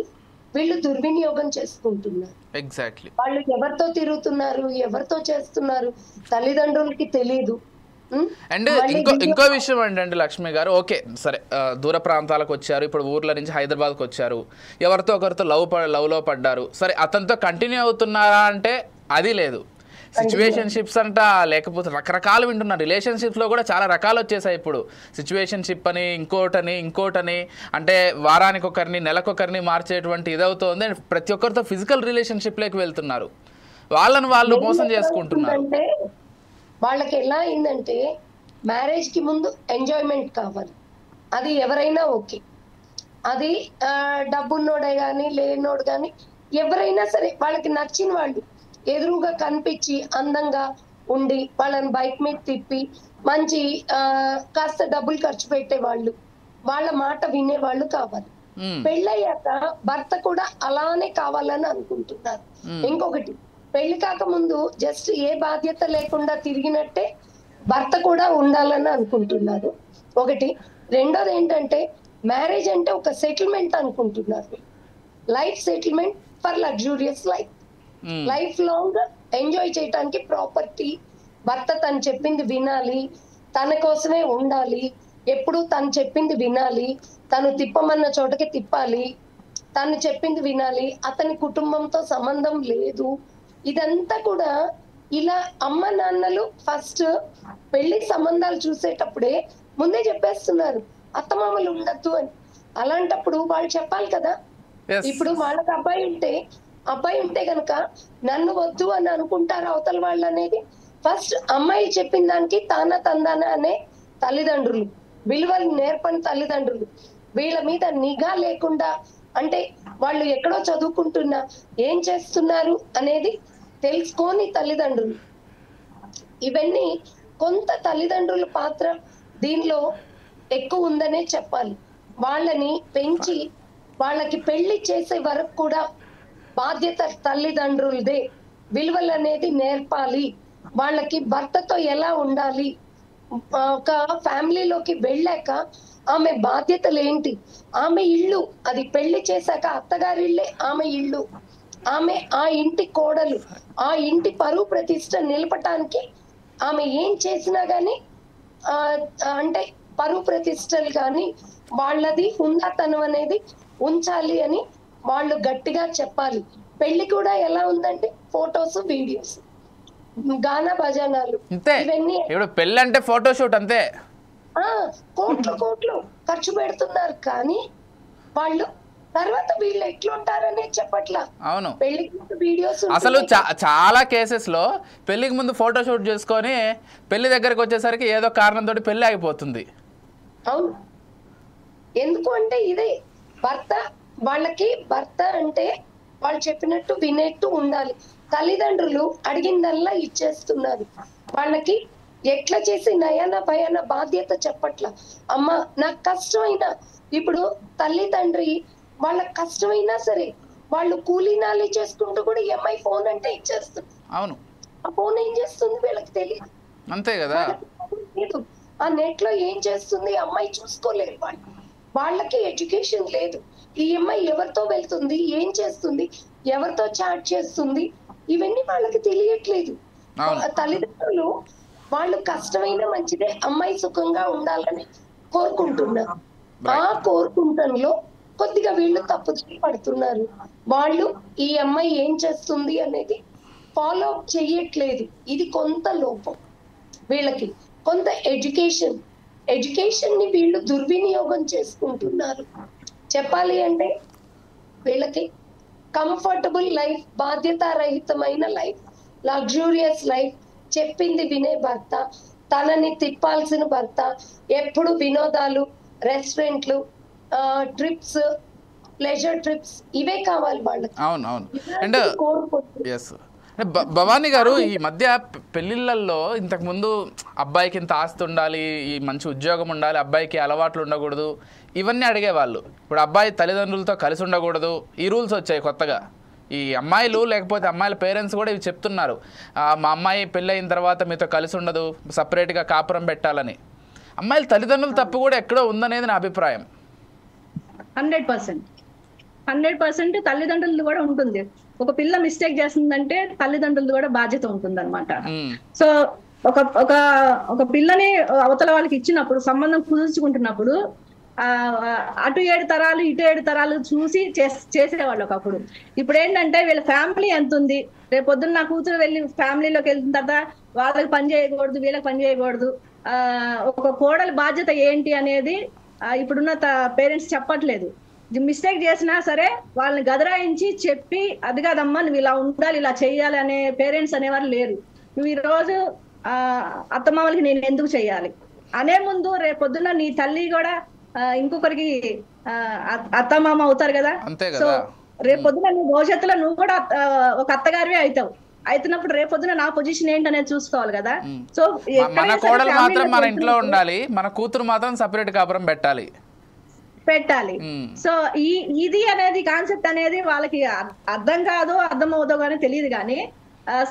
వీళ్ళు దుర్వినియోగం చేసుకుంటున్నారు. ఎగ్జాక్ట్లీ. వాళ్ళు ఎవరితో తిరుగుతున్నారు, ఎవరితో చేస్తున్నారు తల్లిదండ్రులకి తెలీదు. అండ్ ఇంకో విషయం ఏంటంటే లక్ష్మి గారు, ఓకే సరే దూర ప్రాంతాలకు వచ్చారు, ఇప్పుడు ఊర్ల నుంచి హైదరాబాద్కి వచ్చారు, ఎవరితో ఒకరితో లవ్లో పడ్డారు, సరే అతనితో కంటిన్యూ అవుతున్నారా అంటే అది లేదు. సిచ్యువేషన్షిప్స్ అంట, లేకపోతే రకరకాలు వింటున్నారు. రిలేషన్షిప్స్లో కూడా చాలా రకాలు వచ్చేసాయి ఇప్పుడు. సిచ్యువేషన్షిప్ అని, ఇంకోటని అంటే వారానికి ఒకరిని నెలకొకరిని మార్చేటువంటి ఇదవుతోంది. ప్రతి ఒక్కరితో ఫిజికల్ రిలేషన్షిప్లోకి వెళ్తున్నారు, వాళ్ళని వాళ్ళు మోసం చేసుకుంటున్నారు. వాళ్ళకి ఎలా అయిందంటే మ్యారేజ్ కి ముందు ఎంజాయ్మెంట్ కావాలి, అది ఎవరైనా ఓకే, అది డబ్బున్నోడే కానీ లేనోడు కానీ ఎవరైనా సరే వాళ్ళకి నచ్చిన వాళ్ళు ఎదురుగా కనిపించి అందంగా ఉండి వాళ్ళని బైక్ మీద తిప్పి మంచి కాస్త డబ్బులు ఖర్చు పెట్టేవాళ్ళు, వాళ్ళ మాట వినేవాళ్ళు కావాలి. పెళ్ళయ్యాక భర్త కూడా అలానే కావాలని అనుకుంటున్నారు. ఇంకొకటి, పెళ్లి కాక ముందు జస్ట్ ఏ బాధ్యత లేకుండా తిరిగినట్టే భర్త కూడా ఉండాలని అనుకుంటున్నారు ఒకటి. రెండోది ఏంటంటే మ్యారేజ్ అంటే ఒక సెటిల్మెంట్ అనుకుంటున్నారు. Life settlement for luxurious life, life long enjoy చేయడానికి ప్రాపర్టీ. భర్త తను చెప్పింది వినాలి, తన కోసమే ఉండాలి, ఎప్పుడు తను చెప్పింది వినాలి, తను తిప్పమన్న చోటకి తిప్పాలి, తను చెప్పింది వినాలి, అతని కుటుంబంతో సంబంధం లేదు. ఇదంతా కూడా ఇలా అమ్మ నాన్నలు ఫస్ట్ పెళ్లి సంబంధాలు చూసేటప్పుడే ముందే చెప్పేస్తున్నారు అత్తమామలు ఉండద్దు అని. అలాంటప్పుడు వాళ్ళు చెప్పాలి కదా. ఇప్పుడు వాళ్ళకి అబ్బాయి ఉంటే కనుక నన్ను వద్దు అని అనుకుంటారు అవతల వాళ్ళు అనేది. ఫస్ట్ అమ్మాయి చెప్పిన దానికి తానా తందానా అనే తల్లిదండ్రులు, విలువలు నేర్పని తల్లిదండ్రులు, వీళ్ళ మీద నిఘా లేకుండా, అంటే వాళ్ళు ఎక్కడో చదువుకుంటున్నా ఏం చేస్తున్నారు అనేది తెలుసుకోని తల్లిదండ్రులు. ఇవన్నీ కొంత తల్లిదండ్రుల పాత్ర దీనిలో ఎక్కువ ఉందనే చెప్పాలి. వాళ్ళని పెంచి వాళ్ళకి పెళ్లి చేసే వరకు కూడా బాధ్యత తల్లిదండ్రులదే. విలువలు అనేది నేర్పాలి, వాళ్ళకి భర్తతో ఎలా ఉండాలి, ఒక ఫ్యామిలీలోకి వెళ్ళాక ఆమె బాధ్యతలు ఏంటి, ఆమె ఇల్లు అది పెళ్లి చేశాక అత్తగారి ఇల్లే ఆమె ఇల్లు, ఆమె ఆ ఇంటి కోడలు, ఆ ఇంటి పరువు ప్రతిష్ట నిలపటానికి ఆమె ఏం చేసినా గానీ అంటే పరువు ప్రతిష్టలు కానీ వాళ్ళది హుందాతనం అనేది ఉంచాలి అని వాళ్ళు గట్టిగా చెప్పాలి. పెళ్లి కూడా ఎలా ఉందంటే ఫొటోస్, వీడియోస్, గానా భజనాలు, ఇవన్నీ. ఇప్పుడు పెళ్లి అంటే ఫోటోషూట్ అంతే, కోట్లు ఖర్చు పెడుతున్నారు. కానీ వాళ్ళు తర్వాత వీళ్ళు ఎట్లుంటారనే చెప్పట్లా. అవును, పెళ్లికి వీడియోస్ అసలు చాలా కేసెస్ లో పెళ్లికి ముందు ఫోటోషూట్ చేసుకొని పెళ్లి దగ్గరకు వచ్చేసరికి ఏదో కారణంతో పెళ్లి ఆగిపోతుంది. అవును, ఎందుకు అంటే ఇదే వాళ్ళకి భర్త అంటే వాళ్ళు చెప్పినట్టు వినేట్టు ఉండాలి. తల్లిదండ్రులు అడిగిందల్లా ఇచ్చేస్తున్నారు. వాళ్ళకి ఎట్లా చేసి నయాన భయాన బాధ్యత చెప్పట్ల. అమ్మ నాకు కష్టమైనా, ఇప్పుడు తల్లి తండ్రి వాళ్ళకి కష్టమైనా సరే వాళ్ళు కూలీనాలి చేసుకుంటూ కూడా EMI ఫోన్ అంటే ఇచ్చేస్తుంది. అవును, ఆ ఫోన్ ఏం చేస్తుంది వీళ్ళకి తెలియదు, అంతే కదా. ఆ నెట్ లో ఏం చేస్తుంది అమ్మాయి చూసుకోలేరు. వాళ్ళకి ఎడ్యుకేషన్ లేదు. ఈ అమ్మాయి ఎవరితో వెళ్తుంది, ఏం చేస్తుంది, ఎవరితో చాట్ చేస్తుంది, ఇవన్నీ వాళ్ళకి తెలియట్లేదు. తల్లిదండ్రులు వాళ్ళు కష్టమైన మంచిదే అమ్మాయి సుఖంగా ఉండాలని కోరుకుంటున్నారు. ఆ కోరుకుంటంలో కొద్దిగా వీళ్ళు తప్పుదోవ పడుతున్నారు. వాళ్ళు ఈ అమ్మాయి ఏం చేస్తుంది అనేది ఫాలో అప్ చెయ్యట్లేదు. ఇది కొంత లోపం వీళ్ళకి. కొంత ఎడ్యుకేషన్ ని వీళ్ళు దుర్వినియోగం చేసుకుంటున్నారు. చెప్పాలి అంటే వీళ్ళకి కంఫర్టబుల్ లైఫ్, బాధ్యతారహితమైన లైఫ్, లగ్జూరియస్ లైఫ్, చెప్పింది వినే భర్త, తనని తిప్పాల్సిన భర్త, ఎప్పుడు వినోదాలు, రెస్టారెంట్లు, ట్రిప్స్, ప్లెజర్ ట్రిప్స్, ఇవే కావాలి వాళ్ళకి. అవును అవును. అండ్ ఎస్ భవానీ గారు, ఈ మధ్య పెళ్ళిళ్ళల్లో ఇంతకుముందు అబ్బాయికి ఇంత ఆస్తి ఉండాలి, ఈ మంచి ఉద్యోగం ఉండాలి, అబ్బాయికి అలవాట్లు ఉండకూడదు, ఇవన్నీ అడిగేవాళ్ళు. ఇప్పుడు అబ్బాయి తల్లిదండ్రులతో కలిసి ఉండకూడదు, ఈ రూల్స్ వచ్చాయి కొత్తగా. ఈ అమ్మాయిలు లేకపోతే అమ్మాయిల పేరెంట్స్ కూడా ఇవి చెప్తున్నారు, మా అమ్మాయి పెళ్ళి అయిన తర్వాత మీతో కలిసి ఉండదు, సపరేట్గా కాపురం పెట్టాలని. అమ్మాయిల తల్లిదండ్రుల తప్పు కూడా ఎక్కడో ఉందనేది నా అభిప్రాయం. 100%. 100% తల్లిదండ్రులు కూడా ఉంటుంది. ఒక పిల్ల మిస్టేక్ చేస్తుందంటే తల్లిదండ్రులు కూడా బాధ్యత ఉంటుంది అనమాట. సో ఒక ఒక ఒక పిల్లని అవతల వాళ్ళకి ఇచ్చినప్పుడు, సంబంధం కుదుర్చుకుంటున్నప్పుడు అటు 7 తరాలు ఇటు 7 తరాలు చూసి చేసేవాళ్ళు ఒకప్పుడు. ఇప్పుడు ఏంటంటే వీళ్ళ ఫ్యామిలీ ఎంత ఉంది, రేపు పొద్దున్న నా కూతురు వెళ్ళి ఫ్యామిలీలోకి వెళ్ళిన తర్వాత వాళ్ళకి పని చేయకూడదు, వీళ్ళకి పని చేయకూడదు, ఒక కోడలి బాధ్యత ఏంటి అనేది ఇప్పుడున్న పేరెంట్స్ చెప్పట్లేదు. మిస్టేక్ చేసినా సరే వాళ్ళని గదరాయించి చెప్పి, అది కాదమ్మా నువ్వు ఇలా ఉండాలి, ఇలా చెయ్యాలి అనే పేరెంట్స్ అనేవారు లేరు. నువ్వు ఈ రోజు అత్తమామలకి నేను ఎందుకు చెయ్యాలి అనే ముందు రేపు పొద్దున్న నీ తల్లి కూడా ఇంకొకరికి అత్తమామ అవుతారు కదా. సో రేపు పొద్దున నీ భవిష్యత్తులో నువ్వు కూడా ఒక అత్తగారివే అవుతావు. అవుతున్నప్పుడు రేపు పొద్దున నా పొజిషన్ ఏంటనేది చూసుకోవాలి కదా. సో మన కోడలు మాత్రం మన ఇంట్లో ఉండాలి, మన కూతురు మాత్రం సపరేట్ కాపురం పెట్టాలి. సో ఇది అనేది కాన్సెప్ట్ అనేది వాళ్ళకి అర్థం కాదు, అర్థం అవుదో కానీ తెలియదు. కానీ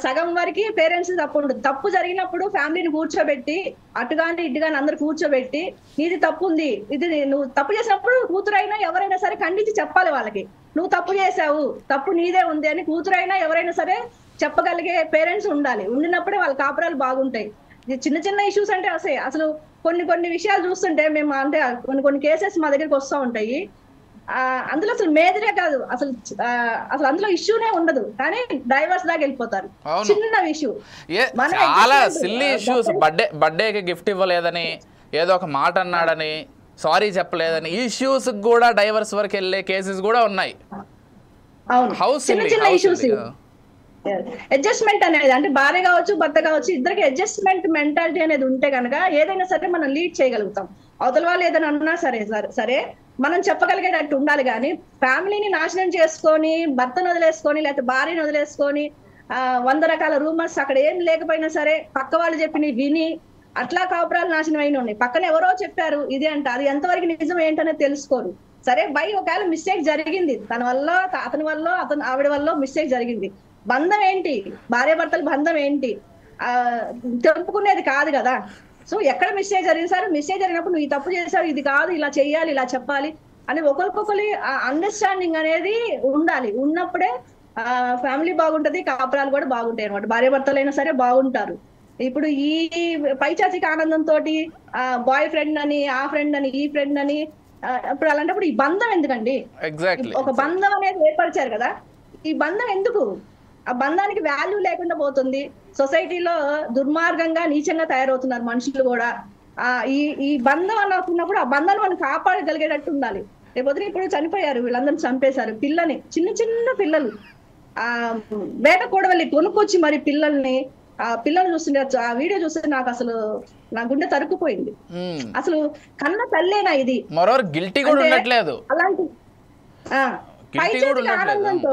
సగం వరకు పేరెంట్స్ తప్పు ఉండదు. తప్పు జరిగినప్పుడు ఫ్యామిలీని కూర్చోబెట్టి, అటుగాని ఇటుగాని అందరు కూర్చోబెట్టి, నీది తప్పు ఉంది, ఇది నువ్వు తప్పు చేసినప్పుడు కూతురైనా ఎవరైనా సరే ఖండించి చెప్పాలి వాళ్ళకి. నువ్వు తప్పు చేసావు, తప్పు నీదే ఉంది అని కూతురైనా ఎవరైనా సరే చెప్పగలిగే పేరెంట్స్ ఉండాలి. ఉండినప్పుడే వాళ్ళ కాపురాలు బాగుంటాయి. చిన్న చిన్న ఇష్యూస్ అంటే అసలు కొన్ని విషయాలు చూస్తుంటే మేము అంటే కొన్ని కేసెస్ మా దగ్గరికి వస్తూ ఉంటాయి. అందులో అసలు మేజరే కాదు, అసలు అందులో ఇష్యూనే ఉండదు, కానీ డైవర్స్ దాకా వెళ్ళిపోతారు. చిన్న ఇష్యూ, చాలా సిల్లీ ఇష్యూస్. బర్త్డేకి గిఫ్ట్ ఇవ్వలేదని, ఏదో ఒక మాట అన్నాడని, సారీ చెప్పలేదని, ఈ ఇష్యూస్ కూడా డైవర్స్ వరకు వెళ్ళే కేసెస్ కూడా ఉన్నాయి. చిన్న చిన్న ఇష్యూస్. అడ్జస్ట్మెంట్ అనేది అంటే భార్య కావచ్చు భర్త కావచ్చు, ఇద్దరికి అడ్జస్ట్మెంట్ మెంటాలిటీ అనేది ఉంటే కనుక ఏదైనా సరే మనం లీడ్ చేయగలుగుతాం. అవతల వాళ్ళు ఏదైనా అన్నా సరే మనం చెప్పగలిగేటట్టు ఉండాలి. కానీ ఫ్యామిలీని నాశనం చేసుకొని, భర్తను వదిలేసుకొని, లేకపోతే భార్యను వదిలేసుకొని 100 రకాల రూమర్స్ అక్కడ ఏం లేకపోయినా సరే పక్క వాళ్ళు చెప్పిన విని అట్లా కాపురాలు నాశనం అయిన ఉన్నాయి. పక్కన ఎవరో చెప్పారు ఇది అంట, అది ఎంతవరకు నిజం ఏంటనేది తెలుసుకోరు. సరే ఒకవేళ మిస్టేక్ జరిగింది, తన వల్ల అతని వల్ల ఆవిడ వల్ల మిస్టేక్ జరిగింది, బంధం ఏంటి, భార్యాభర్తల బంధం ఏంటి తెలుపుకునేది కాదు కదా. సో ఎక్కడ మిస్టేక్ జరిగింది సార్, మిస్టేక్ జరిగినప్పుడు నువ్వు ఈ తప్పు చేసావు, ఇది కాదు, ఇలా చెయ్యాలి, ఇలా చెప్పాలి అని ఒకరికొకరి అండర్స్టాండింగ్ అనేది ఉండాలి. ఉన్నప్పుడే ఫ్యామిలీ బాగుంటది, కాపురాలు కూడా బాగుంటాయి అనమాట. భార్యాభర్తలైనా సరే బాగుంటారు. ఇప్పుడు ఈ పైచాచిక ఆనందంతో బాయ్ ఫ్రెండ్ అని, ఆ ఫ్రెండ్ అని, ఈ ఫ్రెండ్ అని, ఇప్పుడు అలాంటప్పుడు ఈ బంధం ఎందుకండి? ఒక బంధం అనేది ఏర్పరిచారు కదా, ఈ బంధం ఎందుకు? ఆ బంధానికి వాల్యూ లేకుండా పోతుంది. సొసైటీలో దుర్మార్గంగా నీచంగా తయారవుతున్నారు మనుషులు కూడా. ఈ బంధం అనుకున్నప్పుడు ఆ బంధాన్ని మనం కాపాడగలిగేటట్టు ఉండాలి. రేపొద్దున ఇప్పుడు చనిపోయారు, వీళ్ళందరినీ చంపేశారు, పిల్లని చిన్న పిల్లలు వేట కూడవల్లి కొనుక్కొచ్చి మరి పిల్లల్ని చూస్తుంటే ఆ వీడియో చూస్తే నాకు అసలు నా గుండె తరుక్కుపోయింది. అసలు కన్న తల్లేనా ఇది? అలాంటి ఆనందంతో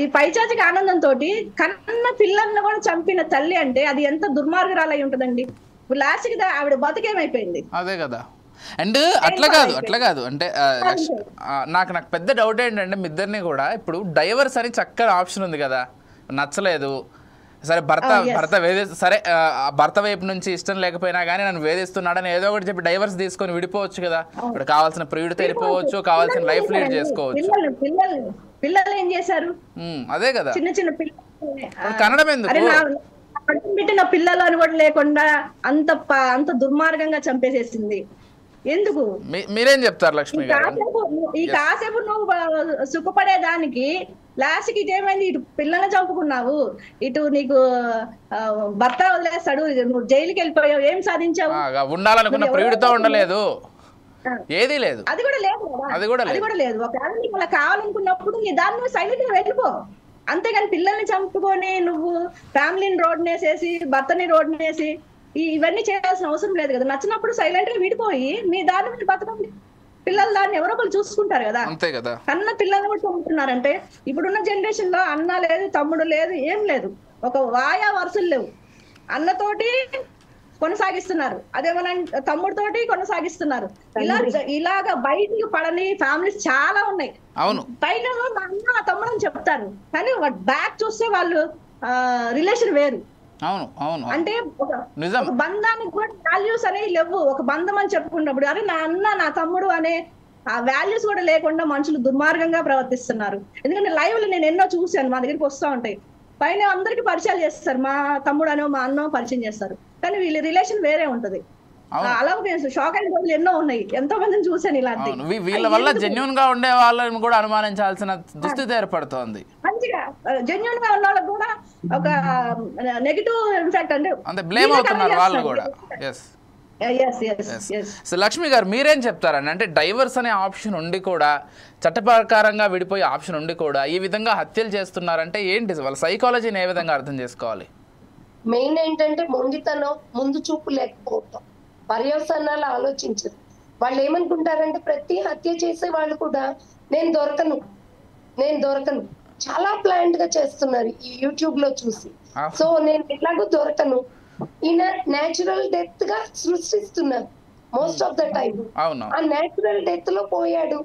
ఈ పైచాచిక ఆనందంతో కన్న పిల్లల్ని కూడా చంపిన తల్లి అంటే అది ఎంత దుర్మార్గురాలై ఉంటదండి. లాస్ట్ కి ఆవిడ బతికేమైపోయింది. అదే కదా. అండ్ అట్లా కాదు అంటే నాకు పెద్ద డౌట్ ఏంటంటే మీ ఇద్దరిని కూడా ఇప్పుడు డైవర్స్ అని చక్కని ఆప్షన్ ఉంది కదా, నచ్చలేదు సరే భర్త వైపు నుంచి ఇష్టం లేకపోయినా కానీ నన్ను వేధిస్తున్నాడని ఏదో ఒకటి చెప్పి డైవర్స్ తీసుకొని విడిపోవచ్చు కదా. ఇప్పుడు కావాల్సిన ప్రియుడితో వెళ్ళిపోవచ్చు, కావాల్సిన లైఫ్ లీడ్ చేసుకోవచ్చు. పిల్లలు ఏం చేశారు? అదే కదా, చిన్న పిల్లలు కన్నడం ఎందుకు పెట్టిన పిల్లలు అని కూడా లేకుండా అంత దుర్మార్గంగా చంపేసేసింది ఎందుకు? మీరేం చెప్తారు లక్ష్మి గారు? ఈ కాసేపు నువ్వు సుఖపడేదానికి లాస్ట్ కి ఇదేమైంది, ఇటు పిల్లల్ని చంపుకున్నావు, ఇటు నీకు భర్త వదిలేస్తాడు, నువ్వు జైలుకి వెళ్ళిపోయావు, ఏం సాధించావు? ఉండాలనుకున్న ప్రియుడితో ఉండలేదు, ఏది లేదు, అది కూడా లేదు. ఒకవేళ నీకు అలా కావాలనుకున్నప్పుడు నీ దాన్ని నువ్వు సైలెంట్ గా వెళ్ళిపో. అంతేగాని పిల్లల్ని చంపుకొని నువ్వు ఫ్యామిలీని రోడ్నేసేసి భర్తని రోడ్నేసి ఇవన్నీ చేయాల్సిన అవసరం లేదు కదా. నచ్చినప్పుడు సైలెంట్ గా విడిపోయి మీ దాన్ని మీరు బతకండి. పిల్లలు దాన్ని ఎవరో ఒకరు చూసుకుంటారు కదా. అంతే కదా. అన్న పిల్లల్ని కూడా చంపుతున్నారంటే ఇప్పుడున్న జనరేషన్ లో అన్న లేదు, తమ్ముడు లేదు, ఏం లేదు, ఒక వాయా వరుసలు లేవు. అన్నతోటి కొనసాగిస్తున్నారు, అదేమన్నా తమ్ముడితోటి కొనసాగిస్తున్నారు. ఇలాగా బయటికి పడని ఫ్యామిలీస్ చాలా ఉన్నాయి. అవును, పైన మా అన్న తమ్ముడు అని చెప్తారు, కానీ బ్యాక్ చూస్తే వాళ్ళు రిలేషన్ వేరు. అవును అవును అంటే నిజం. ఒక బంధానికి కూడా వాల్యూస్ అనేవి లేవు. ఒక బంధం అని చెప్పుకున్నప్పుడు అరే నా అన్న నా తమ్ముడు అనే ఆ వాల్యూస్ కూడా లేకుండా మనుషులు దుర్మార్గంగా ప్రవర్తిస్తున్నారు. ఎందుకంటే లైవ్ లో నేను ఎన్నో చూశాను, మా దగ్గరికి వస్తూ ఉంటాయి. పైన అందరికి పరిచయాలు చేస్తారు, మా తమ్ముడు అనో మా అన్నో పరిచయం చేస్తారు, కానీ వీళ్ళ రిలేషన్ వేరే ఉంటది. అలా షాక్ అయిన రోజులు ఎన్నో ఉన్నాయి, ఎంతో మందిని చూశాను ఇలాంటి. వీళ్ళ వల్ల జెన్యున్ గా ఉండే వాళ్ళని కూడా అనుమానించాల్సిన దుస్థితి ఏర్పడుతోంది. మంచిగా జెన్యున్ గా ఉన్న వాళ్ళకి కూడా ఒక నెగిటివ్ ఇంపాక్ట్ అంటే బ్లేమ్ అవుతున్నారు వాళ్ళు కూడా. సో లక్ష్మి గారు మీరేం చెప్తారండి? అంటే డైవర్స్ అనే ఆప్షన్ ఉండి కూడా, చట్ట ప్రకారంగా విడిపోయే ఆప్షన్ ఉండి కూడా ఈ విధంగా హత్యలు చేస్తున్నారంటే ఏంటి? వాళ్ళ సైకాలజీని ఏ విధంగా అర్థం చేసుకోవాలి? మెయిన్ ఏంటంటే మొండితనం, ముందు చూపు లేకపోవటం, పర్యవసానాలు ఆలోచించరు. వాళ్ళు ఏమనుకుంటారంటే ప్రతి హత్య చేసే వాళ్ళు కూడా నేను దొరకను చాలా ప్లాంట్ గా చేస్తున్నారు ఈ యూట్యూబ్ లో చూసి. సో నేను ఎట్లాగో దొరకను, ఈయన నేచురల్ డెత్ గా సృష్టిస్తున్నారు మోస్ట్ ఆఫ్ ద టైం. ఆ నేచురల్ డెత్ లో పోయాడు,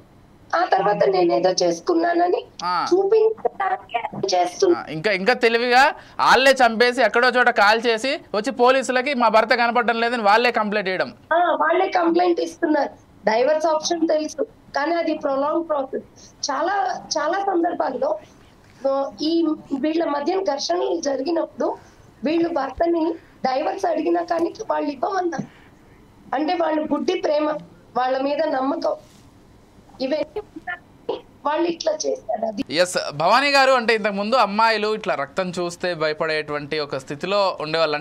ఆ తర్వాత నేనేదో చేసుకున్నానని చూపించడానికి చేస్తున్నా. ఇంకా తెలివిగా వాళ్ళే చంపేసి ఎక్కడో చోట కాల్ చేసి వచ్చి పోలీసులకి మా భర్త కనపడడం లేదని వాళ్ళే కంప్లైంట్ ఇస్తున్నారు. డైవర్స్ ఆప్షన్ తెలుసు, కానీ అది ప్రొలాంగ్ ప్రాసెస్. చాలా చాలా సందర్భాల్లో ఈ వీళ్ళ మధ్య ఘర్షణలు జరిగినప్పుడు వీళ్ళు భర్తని డైవర్స్ అడిగినా కానీ వాళ్ళు ఇవ్వమన్నారు. అంటే వాళ్ళు బుద్ధి ప్రేమ, వాళ్ళ మీద నమ్మకం, ఇవన్నీ వాళ్ళు ఇట్లా చేస్తారు. అది ఎస్ భవానీ గారు, అంటే ఇంతకు ముందు అమ్మాయిలు ఇట్లా రక్తం చూస్తే భయపడేటువంటి ఒక స్థితిలో ఉండేవాళ్ళు.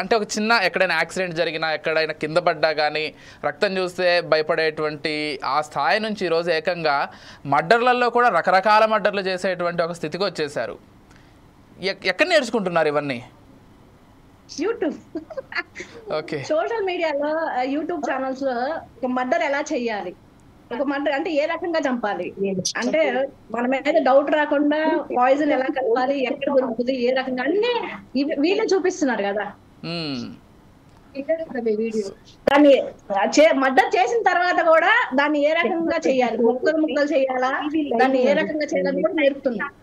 అంటే ఒక చిన్న ఎక్కడైనా యాక్సిడెంట్ జరిగినా, ఎక్కడైనా కింద పడ్డా కానీ రక్తం చూస్తే భయపడేటువంటి ఆ స్థాయి నుంచి ఈరోజు ఏకంగా మర్డర్లలో కూడా రకరకాల మర్డర్లు చేసేటువంటి ఒక స్థితికి వచ్చేసారు. ఎక్కడ నేర్చుకుంటున్నారు ఇవన్నీ? యూట్యూబ్, ఓకే, సోషల్ మీడియాలో యూట్యూబ్ ఛానల్స్ లో ఒక మర్డర్ ఎలా చెయ్యాలి, ఒక మర్డర్ అంటే ఏ రకంగా చంపాలి, అంటే మన మీద డౌట్ రాకుండా పాయిజన్ ఎలా కలపాలి, ఎక్కడ దొరుకుతుంది, ఏ రకంగా అన్ని వీళ్ళే చూపిస్తున్నారు కదా. దాన్ని మర్డర్ చేసిన తర్వాత కూడా దాన్ని ఏ రకంగా చెయ్యాలి, ముక్కలు చేయాలా, దాన్ని ఏ రకంగా చేయాలని కూడా నేర్పుతున్నారు.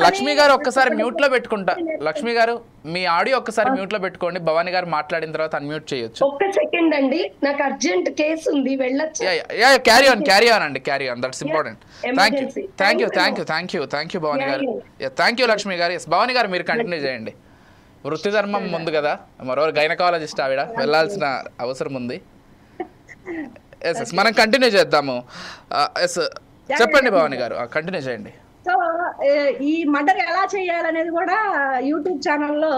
లక్ష్మి గారు ఒక్కసారి మ్యూట్ లో పెట్టుకుంటా. లక్ష్మి గారు మీ ఆడియో ఒక్కసారి మ్యూట్ లో పెట్టుకోండి, భవానీ గారు మాట్లాడిన తర్వాత అన్మ్యూట్ చేయొచ్చు. ఒక్క సెకండ్ అండి, నాకు అర్జెంట్ కేసు ఉంది, వెళ్ళొచ్చు. క్యారీ ఆన్ అండి, carry on, that's important. Thank you Bhavani garu. Thank you Lakshmi గారు. భవానీ గారు మీరు కంటిన్యూ చేయండి. వృత్తి ధర్మం ముందు కదా, మరో గైనకాలజిస్ట్ ఆవిడ, వెళ్ళాల్సిన అవసరం ఉంది. ఎస్ మనం కంటిన్యూ చేద్దాము. చెప్పండి భవానీ గారు, కంటిన్యూ చేయండి. సో ఈ మర్డర్ ఎలా చేయాలనేది కూడా యూట్యూబ్ ఛానల్లో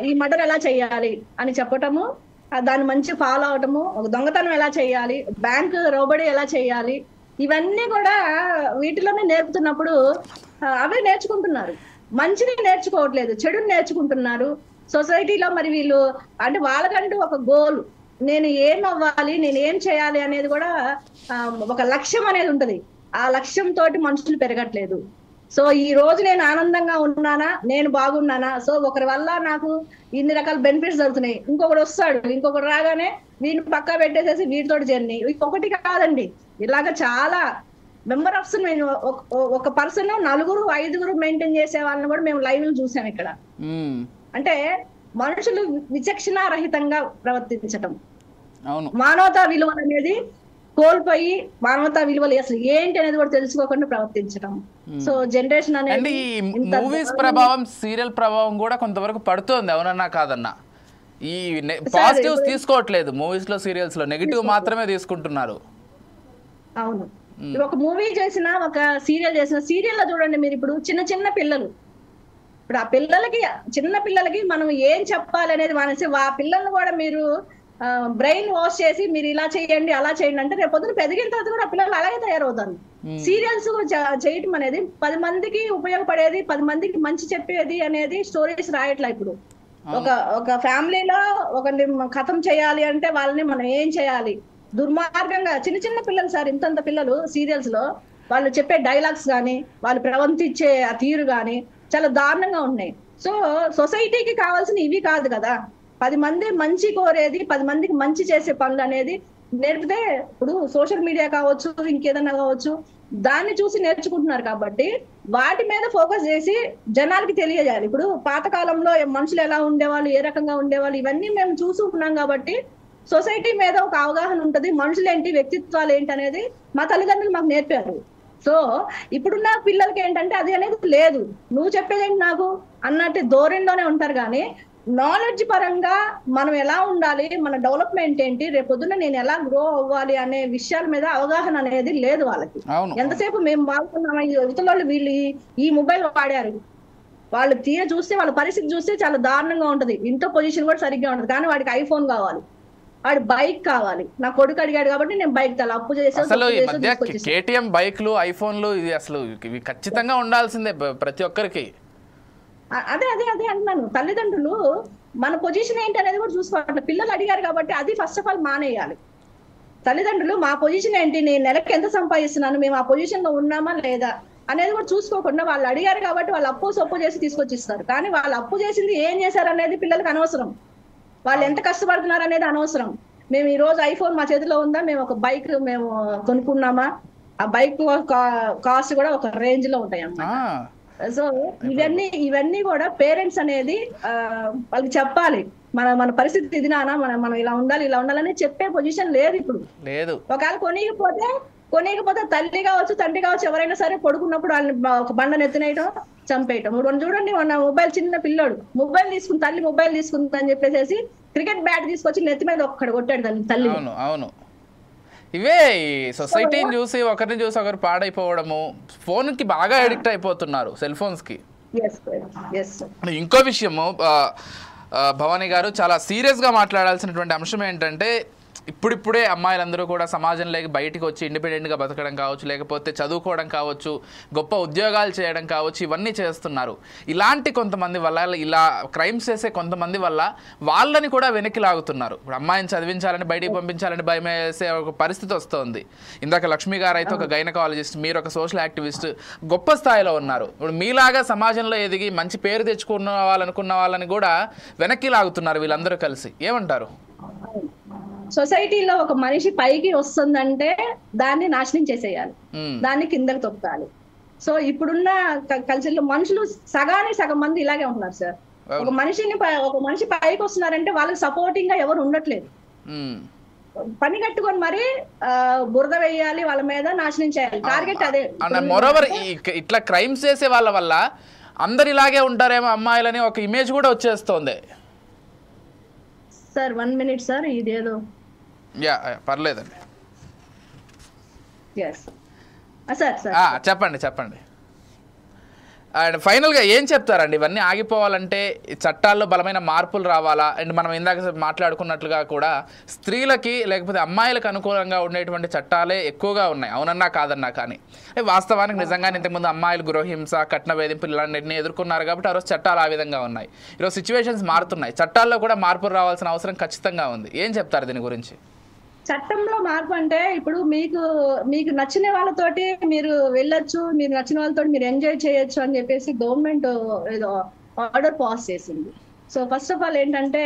ఈ మర్డర్ ఎలా చేయాలి అని చెప్పటము, దాన్ని మంచి ఫాలో అవటము, ఒక దొంగతనం ఎలా చేయాలి, బ్యాంక్ రోబడి ఎలా చేయాలి, ఇవన్నీ కూడా వీటిలోనే నేర్పుతున్నప్పుడు అవే నేర్చుకుంటున్నారు. మంచిని నేర్చుకోవట్లేదు, చెడుని నేర్చుకుంటున్నారు. సొసైటీలో మరి వీళ్ళు అంటే వాళ్ళకంటూ ఒక గోల్, నేను ఏం అవ్వాలి, నేను ఏం చేయాలి అనేది కూడా ఒక లక్ష్యం అనేది ఉంటది. ఆ లక్ష్యం తోటి మనుషులు పెరగట్లేదు. సో ఈ రోజు నేను ఆనందంగా ఉన్నానా, నేను బాగున్నానా, సో ఒకరి వల్ల నాకు ఇన్ని రకాల బెనిఫిట్స్ జరుగుతున్నాయి, ఇంకొకటి వస్తాడు, ఇంకొకటి రాగానే వీడిని పక్కా పెట్టేసేసి వీటితోటి జర్నీ. ఇంకొకటి కాదండి, ఇలాగ చాలా మెంబర్ ఆఫ్ ఒక పర్సన్ 4-5 మెయింటైన్ చేసే వాళ్ళని కూడా మేము లైవ్ చూసాం ఇక్కడ. అంటే మనుషులు విచక్షణారహితంగా ప్రవర్తించటం, మానవతా విలువలు అనేది కోల్పోయి మానవతా విలువలు అసలు ఏంటి అనేది కూడా తెలుసుకోకుండా ప్రవర్తించడం. సో జనరేషన్ అనేది మూవీస్ ప్రభావం, సీరియల్ ప్రభావం కూడా కొంతవరకు పడుతోంది, అవునన్నా కాదన్నా. ఈ పాజిటివ్స్ తీసుకోవట్లేదు మూవీస్ లో, సీరియల్స్ లో నెగిటివ్ మాత్రమే తీసుకుంటున్నారు. అవును, ఒక మూవీ చేసిన, ఒక సీరియల్ చేసిన, సీరియల్లో చూడండి మీరు, ఇప్పుడు చిన్న పిల్లలు, ఇప్పుడు ఆ చిన్న పిల్లలకి మనం ఏం చెప్పాలి అనేది మానేసి ఆ పిల్లల్ని కూడా మీరు బ్రెయిన్ వాష్ చేసి మీరు ఇలా చేయండి అలా చేయండి అంటే రేపు పొద్దున పెరిగిన తర్వాత కూడా పిల్లలు అలాగే తయారవుతారు. సీరియల్స్ చేయటం అనేది 10 మందికి ఉపయోగపడేది, 10 మందికి మంచి చెప్పేది అనేది స్టోరీస్ రాయట్లా. ఇప్పుడు ఒక ఫ్యామిలీలో ఒకరిని ఖతం చేయాలి అంటే వాళ్ళని మనం ఏం చేయాలి, దుర్మార్గంగా చిన్న పిల్లలు సార్, ఇంతంత పిల్లలు సీరియల్స్ లో వాళ్ళు చెప్పే డైలాగ్స్ కానీ, వాళ్ళు ప్రవర్తించే ఆ తీరు కానీ చాలా దారుణంగా ఉన్నాయి. సో సొసైటీకి కావాల్సిన ఇవి కాదు కదా, 10 మంది మంచి కోరేది, 10 మందికి మంచి చేసే పనులు అనేది నేర్పితే, ఇప్పుడు సోషల్ మీడియా కావచ్చు, ఇంకేదన్నా కావచ్చు, దాన్ని చూసి నేర్చుకుంటున్నారు కాబట్టి వాటి మీద ఫోకస్ చేసి జనాలకి తెలియజేయాలి. ఇప్పుడు పాతకాలంలో మనుషులు ఎలా ఉండేవాళ్ళు, ఏ రకంగా ఉండేవాళ్ళు, ఇవన్నీ మేము చూసి ఉన్నాం కాబట్టి సొసైటీ మీద ఒక అవగాహన ఉంటది. మనుషులు ఏంటి, వ్యక్తిత్వాలు ఏంటి అనేది మా తల్లిదండ్రులు మాకు నేర్పారు. సో ఇప్పుడున్న పిల్లలకి ఏంటంటే అది అనేది లేదు. నువ్వు చెప్పేదేంటి నాకు అన్నట్టు ధోరణిలోనే ఉంటారు. కానీ నాలెడ్జ్ పరంగా మనం ఎలా ఉండాలి, మన డెవలప్మెంట్ ఏంటి, రేపొద్దున నేను ఎలా గ్రో అవ్వాలి అనే విషయాల మీద అవగాహన అనేది లేదు వాళ్ళకి. ఎంతసేపు మేము వాడుతున్నాం, యువతలో వీళ్ళు ఈ మొబైల్ వాడారు, వాళ్ళు చూస్తే వాళ్ళ పరిస్థితి చూస్తే చాలా దారుణంగా ఉంటది. ఇంట్లో పొజిషన్ కూడా సరిగ్గా ఉంటది, కానీ వాడికి ఐఫోన్ కావాలి, వాడి బైక్ కావాలి. నా కొడుకు అడిగాడు కాబట్టి నేను బైక్ తల అప్పు చేసి అసలు ఈ మధ్య కేటీఎం బైక్లు, ఐఫోన్లు ఇది అసలు ఇవి ఖచ్చితంగా ఉండాల్సిందే ప్రతి ఒక్కరికి. అదే అదే అదే అంటున్నాను. తల్లిదండ్రులు మన పొజిషన్ ఏంటి అనేది కూడా చూసుకోవాలి. పిల్లలు అడిగారు కాబట్టి అది ఫస్ట్ ఆఫ్ ఆల్ మానేయాలి. తల్లిదండ్రులు మా పొజిషన్ ఏంటి, నేను నెలకి ఎంత సంపాదిస్తున్నాను, మేము ఆ పొజిషన్ లో ఉన్నామా లేదా అనేది కూడా చూసుకోకుండా వాళ్ళు అడిగారు కాబట్టి వాళ్ళు అప్పు చేసి తీసుకొచ్చి ఇస్తారు. కానీ వాళ్ళు అప్పు చేసింది ఏం చేశారు అనేది పిల్లలకు అనవసరం. వాళ్ళు ఎంత కష్టపడుతున్నారు అనేది అనవసరం. మేము ఈ రోజు ఐఫోన్ మా చేతిలో ఉందా, మేము ఒక బైక్ మేము కొనుక్కున్నామా, ఆ బైక్ కాస్ట్ కూడా ఒక రేంజ్ లో ఉంటాయి అన్నమాట. సో ఇవన్నీ కూడా పేరెంట్స్ అనేది వాళ్ళకి చెప్పాలి. మన పరిస్థితి ఇది నానా, మనం ఇలా ఉండాలని చెప్పే పొజిషన్ లేదు ఇప్పుడు. ఒకవేళ కొనియకపోతే తల్లి కావచ్చు, తండ్రి కావచ్చు, ఎవరైనా సరే పడుకున్నప్పుడు వాళ్ళని ఒక బండను ఎత్తినేయటం, చంపేయటం. చూడండి మొన్న మొబైల్, చిన్న పిల్లోడు మొబైల్ తీసుకుని, తల్లి మొబైల్ తీసుకుంది అని చెప్పేసి క్రికెట్ బ్యాట్ తీసుకొచ్చి నెత్తి మీద ఒక్కడు కొట్టాడు తల్లి. అవును, ఇవే సొసైటీని చూసి ఒకరిని చూసి ఒకరు పాడైపోవడము, ఫోన్ కి బాగా అడిక్ట్ అయిపోతున్నారు, సెల్ ఫోన్స్ కి. ఇంకో విషయము భవానీ గారు, చాలా సీరియస్ గా మాట్లాడాల్సినటువంటి అంశం ఏంటంటే, ఇప్పుడిప్పుడే అమ్మాయిలందరూ కూడా సమాజంలోకి బయటికి వచ్చి ఇండిపెండెంట్గా బతకడం కావచ్చు, లేకపోతే చదువుకోవడం కావచ్చు, గొప్ప ఉద్యోగాలు చేయడం కావచ్చు, ఇవన్నీ చేస్తున్నారు. ఇలాంటి కొంతమంది వల్ల, ఇలా క్రైమ్స్ చేసే కొంతమంది వల్ల వాళ్ళని కూడా వెనక్కి లాగుతున్నారు. ఇప్పుడు అమ్మాయిని చదివించాలని, బయటికి పంపించాలని భయం వేసే ఒక పరిస్థితి వస్తుంది. ఇందాక లక్ష్మి గారు అయితే ఒక గైనకాలజిస్ట్, మీరు ఒక సోషల్ యాక్టివిస్ట్, గొప్ప స్థాయిలో ఉన్నారు. ఇప్పుడు మీలాగా సమాజంలో ఎదిగి మంచి పేరు తెచ్చుకున్న వాళ్ళని కూడా వెనక్కి లాగుతున్నారు వీళ్ళందరూ కలిసి. ఏమంటారు? సొసైటీలో ఒక మనిషి పైకి వస్తుందంటే దాన్ని నాశనం చేసేయాలి, దాన్ని కిందకి తొక్కాలి. సో ఇప్పుడున్న కల్చర్ లో మనుషులు సగం మంది ఇలాగే ఉంటున్నారు సార్. ఒక మనిషి పైకి వస్తున్నారంటే వాళ్ళకి సపోర్టింగ్ గా ఎవరు ఉండట్లేదు. పని కట్టుకొని మరి బురద వేయాలి, వాళ్ళ మీద నాశనం చేయాలి, టార్గెట్ అదే. మోరోవర్ ఇట్లా క్రైమ్స్ చేసే వాళ్ళ వల్ల అందరు ఇలాగే ఉంటారేమో అమ్మాయిలని ఒక ఇమేజ్ కూడా వచ్చేస్తోంది సార్. 1 minute సార్, ఇదేదో పర్లేదండి. చెప్పండి. అండ్ ఫైనల్గా ఏం చెప్తారండి? ఇవన్నీ ఆగిపోవాలంటే చట్టాల్లో బలమైన మార్పులు రావాలా? అండ్ మనం ఇందాక మాట్లాడుకున్నట్లుగా కూడా స్త్రీలకి లేకపోతే అమ్మాయిలకు అనుకూలంగా ఉండేటువంటి చట్టాలే ఎక్కువగా ఉన్నాయి, అవునన్నా కాదన్నా. కానీ వాస్తవానికి నిజంగానే ఇంతకుముందు అమ్మాయిలు గృహహింస, కట్న వేధింపులు ఇలాంటివన్నీ ఎదుర్కొన్నారు కాబట్టి ఆ రోజు చట్టాలు ఆ విధంగా ఉన్నాయి. ఈరోజు సిచ్యువేషన్స్ మారుతున్నాయి, చట్టాల్లో కూడా మార్పులు రావాల్సిన అవసరం ఖచ్చితంగా ఉంది. ఏం చెప్తారు దీని గురించి? చట్టంలో మార్పు అంటే ఇప్పుడు మీకు నచ్చిన వాళ్ళతోటి మీరు వెళ్ళొచ్చు, మీరు నచ్చిన వాళ్ళతో మీరు ఎంజాయ్ చేయొచ్చు అని చెప్పేసి గవర్నమెంట్ ఏదో ఆర్డర్ పాస్ చేసింది. సో ఫస్ట్ ఆఫ్ ఆల్ ఏంటంటే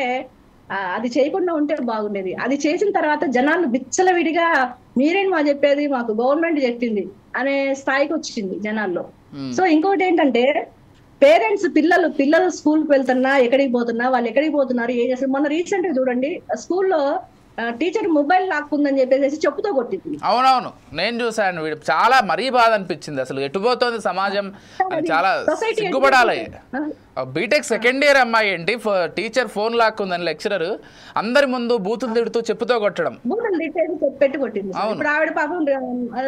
అది చేయకుండా ఉంటే బాగుండేది. అది చేసిన తర్వాత జనాలు విచ్చలవిడిగా మీరేంటి మా చెప్పేది, మాకు గవర్నమెంట్ చెప్పింది అనే స్థాయికి వచ్చింది జనాల్లో. సో ఇంకోటి ఏంటంటే పేరెంట్స్ పిల్లలు స్కూల్కి వెళ్తున్నా, ఎక్కడికి పోతున్నా, వాళ్ళు ఎక్కడికి పోతున్నారు, ఏం చేస్తారు. మొన్న రీసెంట్ గా చూడండి, స్కూల్లో టీచర్ మొబైల్ లాక్కుందని చెప్పేసి చెప్పుతో కొట్టింది. అవునవును, నేను చూసాను. వీడు చాలా మరీ బాధ అనిపించింది. అసలు ఎటుపోతుంది సమాజం అని చాలా సిగ్గుపడాలి. బీటెక్ సెకండ్ ఇయర్ అమ్మాయి ఏంటి, టీచర్ ఫోన్ లాక్కుందని లెక్చరర్ అందరి ముందు బూతులు తిడుతూ చెప్పుతో కొట్టడం. పెట్టి కొట్టింది. ఇప్పుడు ఆవిడ పాపం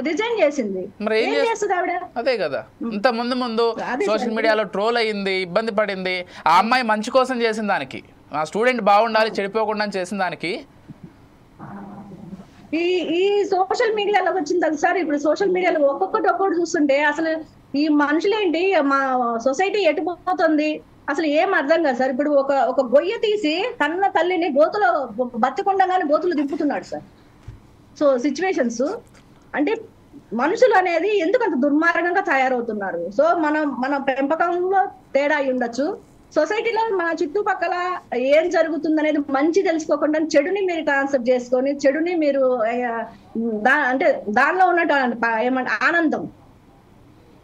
రిజైన్ చేసింది. మరి ఏం చేస్తుంది ఆవిడ? అదే కదా, ఇంత ముందు సోషల్ మీడియాలో ట్రోల్ అయ్యింది, ఇబ్బంది పడింది. ఆ అమ్మాయి మంచి కోసం చేసిన దానికి, ఆ స్టూడెంట్ బాగుండాలి చెడిపోకుండా చేసిన దానికి. ఈ సోషల్ మీడియాలోకి వచ్చిన తర్వాత సార్, ఇప్పుడు సోషల్ మీడియాలో ఒక్కొక్కటి చూస్తుంటే అసలు ఈ మనుషులేంటి, మా సొసైటీ ఎటుపోతుంది అసలు ఏం అర్థం కాదు సార్. ఇప్పుడు ఒక గొయ్య తీసి కన్న తల్లిని గోతులో బతకుండగానే గోతులు దింపుతున్నాడు సార్. సో సిచ్యువేషన్స్ అంటే మనుషులు అనేది ఎందుకు అంత దుర్మార్గంగా తయారవుతున్నారు. సో మన పెంపకంలో తేడా అయి ఉండొచ్చు, సొసైటీలో మన చుట్టుపక్కల ఏం జరుగుతుంది అనేది మంచి తెలుసుకోకుండా చెడుని మీరు కాన్సెప్ట్ చేసుకొని చెడుని మీరు అంటే దానిలో ఉన్నట్టు ఏమంటే ఆనందం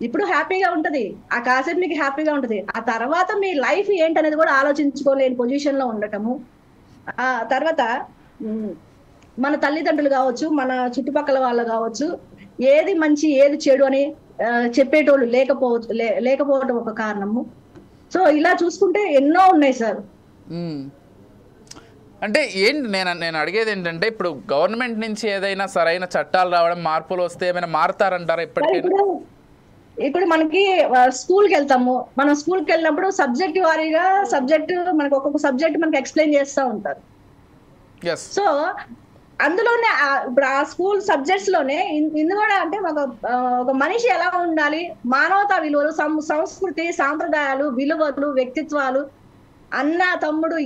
ఇప్పుడు హ్యాపీగా ఉంటది, ఆ కాసేపు మీకు హ్యాపీగా ఉంటది, ఆ తర్వాత మీ లైఫ్ ఏంటనేది కూడా ఆలోచించుకోలేని పొజిషన్ లో ఉండటము. ఆ తర్వాత మన తల్లిదండ్రులు కావచ్చు, మన చుట్టుపక్కల వాళ్ళు కావచ్చు, ఏది మంచి ఏది చెడు అని చెప్పేటోళ్ళు లేకపోవడం ఒక కారణము. సో ఇలా చూసుకుంటే ఎన్నో ఉన్నాయి సార్. అంటే ఏంటి నేను అడిగేది ఏంటంటే, ఇప్పుడు గవర్నమెంట్ నుంచి ఏదైనా సరైన చట్టాలు రావడం, మార్పులు వస్తే ఏమైనా మారుతారంటారా ఇప్పటికైనా? ఇప్పుడు మనకి స్కూల్కి వెళ్తాము, మనం స్కూల్కి వెళ్ళినప్పుడు సబ్జెక్ట్ వారీగా మనకి ఒక్కొక్క సబ్జెక్ట్ మనకి ఎక్స్ప్లెయిన్ చేస్తూ ఉంటారు. సో అందులోనే ఇప్పుడు ఆ స్కూల్ సబ్జెక్ట్స్ లోనే ఇందు కూడా అంటే ఒక మనిషి ఎలా ఉండాలి, మానవతా విలువలు, సంస్కృతి, సాంప్రదాయాలు, విలువలు, వ్యక్తిత్వాలు, అన్న తమ్ముడు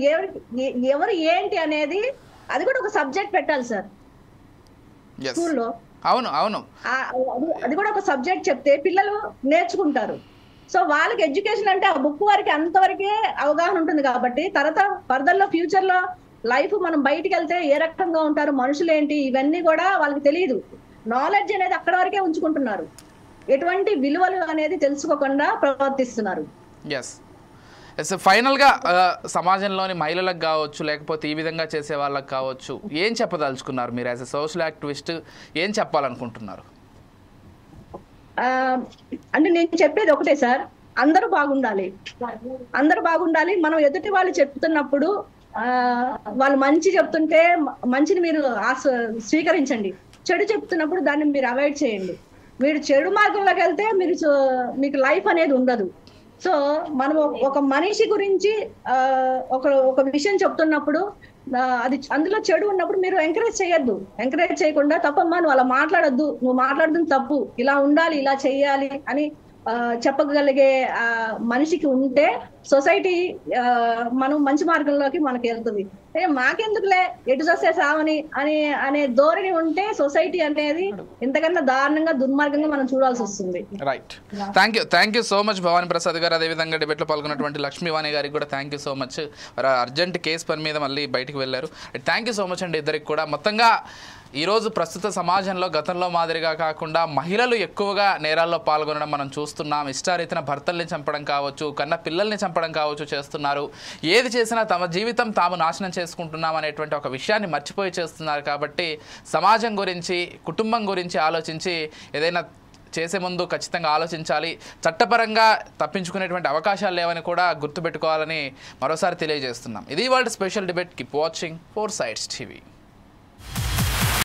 ఎవరు ఏంటి అనేది అది కూడా ఒక సబ్జెక్ట్ పెట్టాలి సార్ స్కూల్లో. అవును అవును, అది కూడా ఒక సబ్జెక్ట్ చెప్తే పిల్లలు నేర్చుకుంటారు. సో వాళ్ళకి ఎడ్యుకేషన్ అంటే ఆ బుక్ వారికి అంతవరకే అవగాహన ఉంటుంది కాబట్టి తర్వాత ఫర్దర్ లో ఫ్యూచర్ లో లైఫ్ మనం బయటికి వెళ్తే ఏ రకంగా ఉంటారు, మనుషులు ఏంటి, ఇవన్నీ కూడా వాళ్ళకి తెలియదు. నాలెడ్జ్ అనేది అక్కడ వరకే ఉంచుకుంటున్నారు, ఎటువంటి విలువలు అనేది తెలుసుకోకుండా ప్రవర్తిస్తున్నారు. ఫైనల్గా సమాజంలోని మహిళలకు కావచ్చు, లేకపోతే ఈ విధంగా చేసే వాళ్ళకి కావచ్చు, ఏం చెప్పదలుచుకున్నారు మీరు యాజ్ ఎ సోషల్ యాక్టివిస్ట్? ఏం చెప్పాలనుకుంటున్నారు? అంటే నేను చెప్పేది ఒకటే సార్, అందరూ బాగుండాలి. మనం ఎదుటి వాళ్ళు చెప్తున్నప్పుడు వాళ్ళు మంచి చెప్తుంటే మంచిని మీరు స్వీకరించండి, చెడు చెప్తున్నప్పుడు దాన్ని మీరు అవాయిడ్ చేయండి. మీరు చెడు మార్గంలోకి వెళ్తే మీకు లైఫ్ అనేది ఉండదు. సో మనం ఒక మనిషి గురించి ఒక విషయం చెప్తున్నప్పుడు అది అందులో చెడు ఉన్నప్పుడు మీరు ఎంకరేజ్ చేయకుండా తప్పమ్మా నువ్వు అలా మాట్లాడొద్దు, నువ్వు మాట్లాడుతుంది తప్పు, ఇలా ఉండాలి, ఇలా చెయ్యాలి అని చెప్పగలిగే మనిషికి ఉంటే సొసైటీ మనం మంచి మార్గంలోకి మనకి వెళ్తుంది. మాకెందుకులే ఎటు చూస్తే సావని అనే ధోరణి ఉంటే సొసైటీ అనేది ఇంతకన్నా దారుణంగా దుర్మార్గంగా మనం చూడాల్సి వస్తుంది. Right, thank you so much Bhavani Prasad గారు. అదేవిధంగా డిబేట్లో పాల్గొన్నటువంటి లక్ష్మీవాణి గారికి కూడా thank you so much. Urgent case పని మీద మళ్ళీ బయటకు వెళ్ళారు. థ్యాంక్ యూ సో మచ్ అండి ఇద్దరికి కూడా. మొత్తంగా ఈరోజు ప్రస్తుత సమాజంలో గతంలో మాదిరిగా కాకుండా మహిళలు ఎక్కువగా నేరాల్లో పాల్గొనడం మనం చూస్తున్నాం. ఇష్టారీతిన భర్తల్ని చంపడం కావచ్చు, కన్న పిల్లల్ని చంపడం కావచ్చు చేస్తున్నారు. ఏది చేసినా తమ జీవితం తాము నాశనం చేసుకుంటున్నాం అనేటువంటి ఒక విషయాన్ని మర్చిపోయి చేస్తున్నారు. కాబట్టి సమాజం గురించి, కుటుంబం గురించి ఆలోచించి ఏదైనా చేసే ముందు ఖచ్చితంగా ఆలోచించాలి. చట్టపరంగా తప్పించుకునేటువంటి అవకాశాలు లేవని కూడా గుర్తుపెట్టుకోవాలని మరోసారి తెలియజేస్తున్నాం. ఇది వాళ్ళ special debate. Keep watching 4 Sides TV.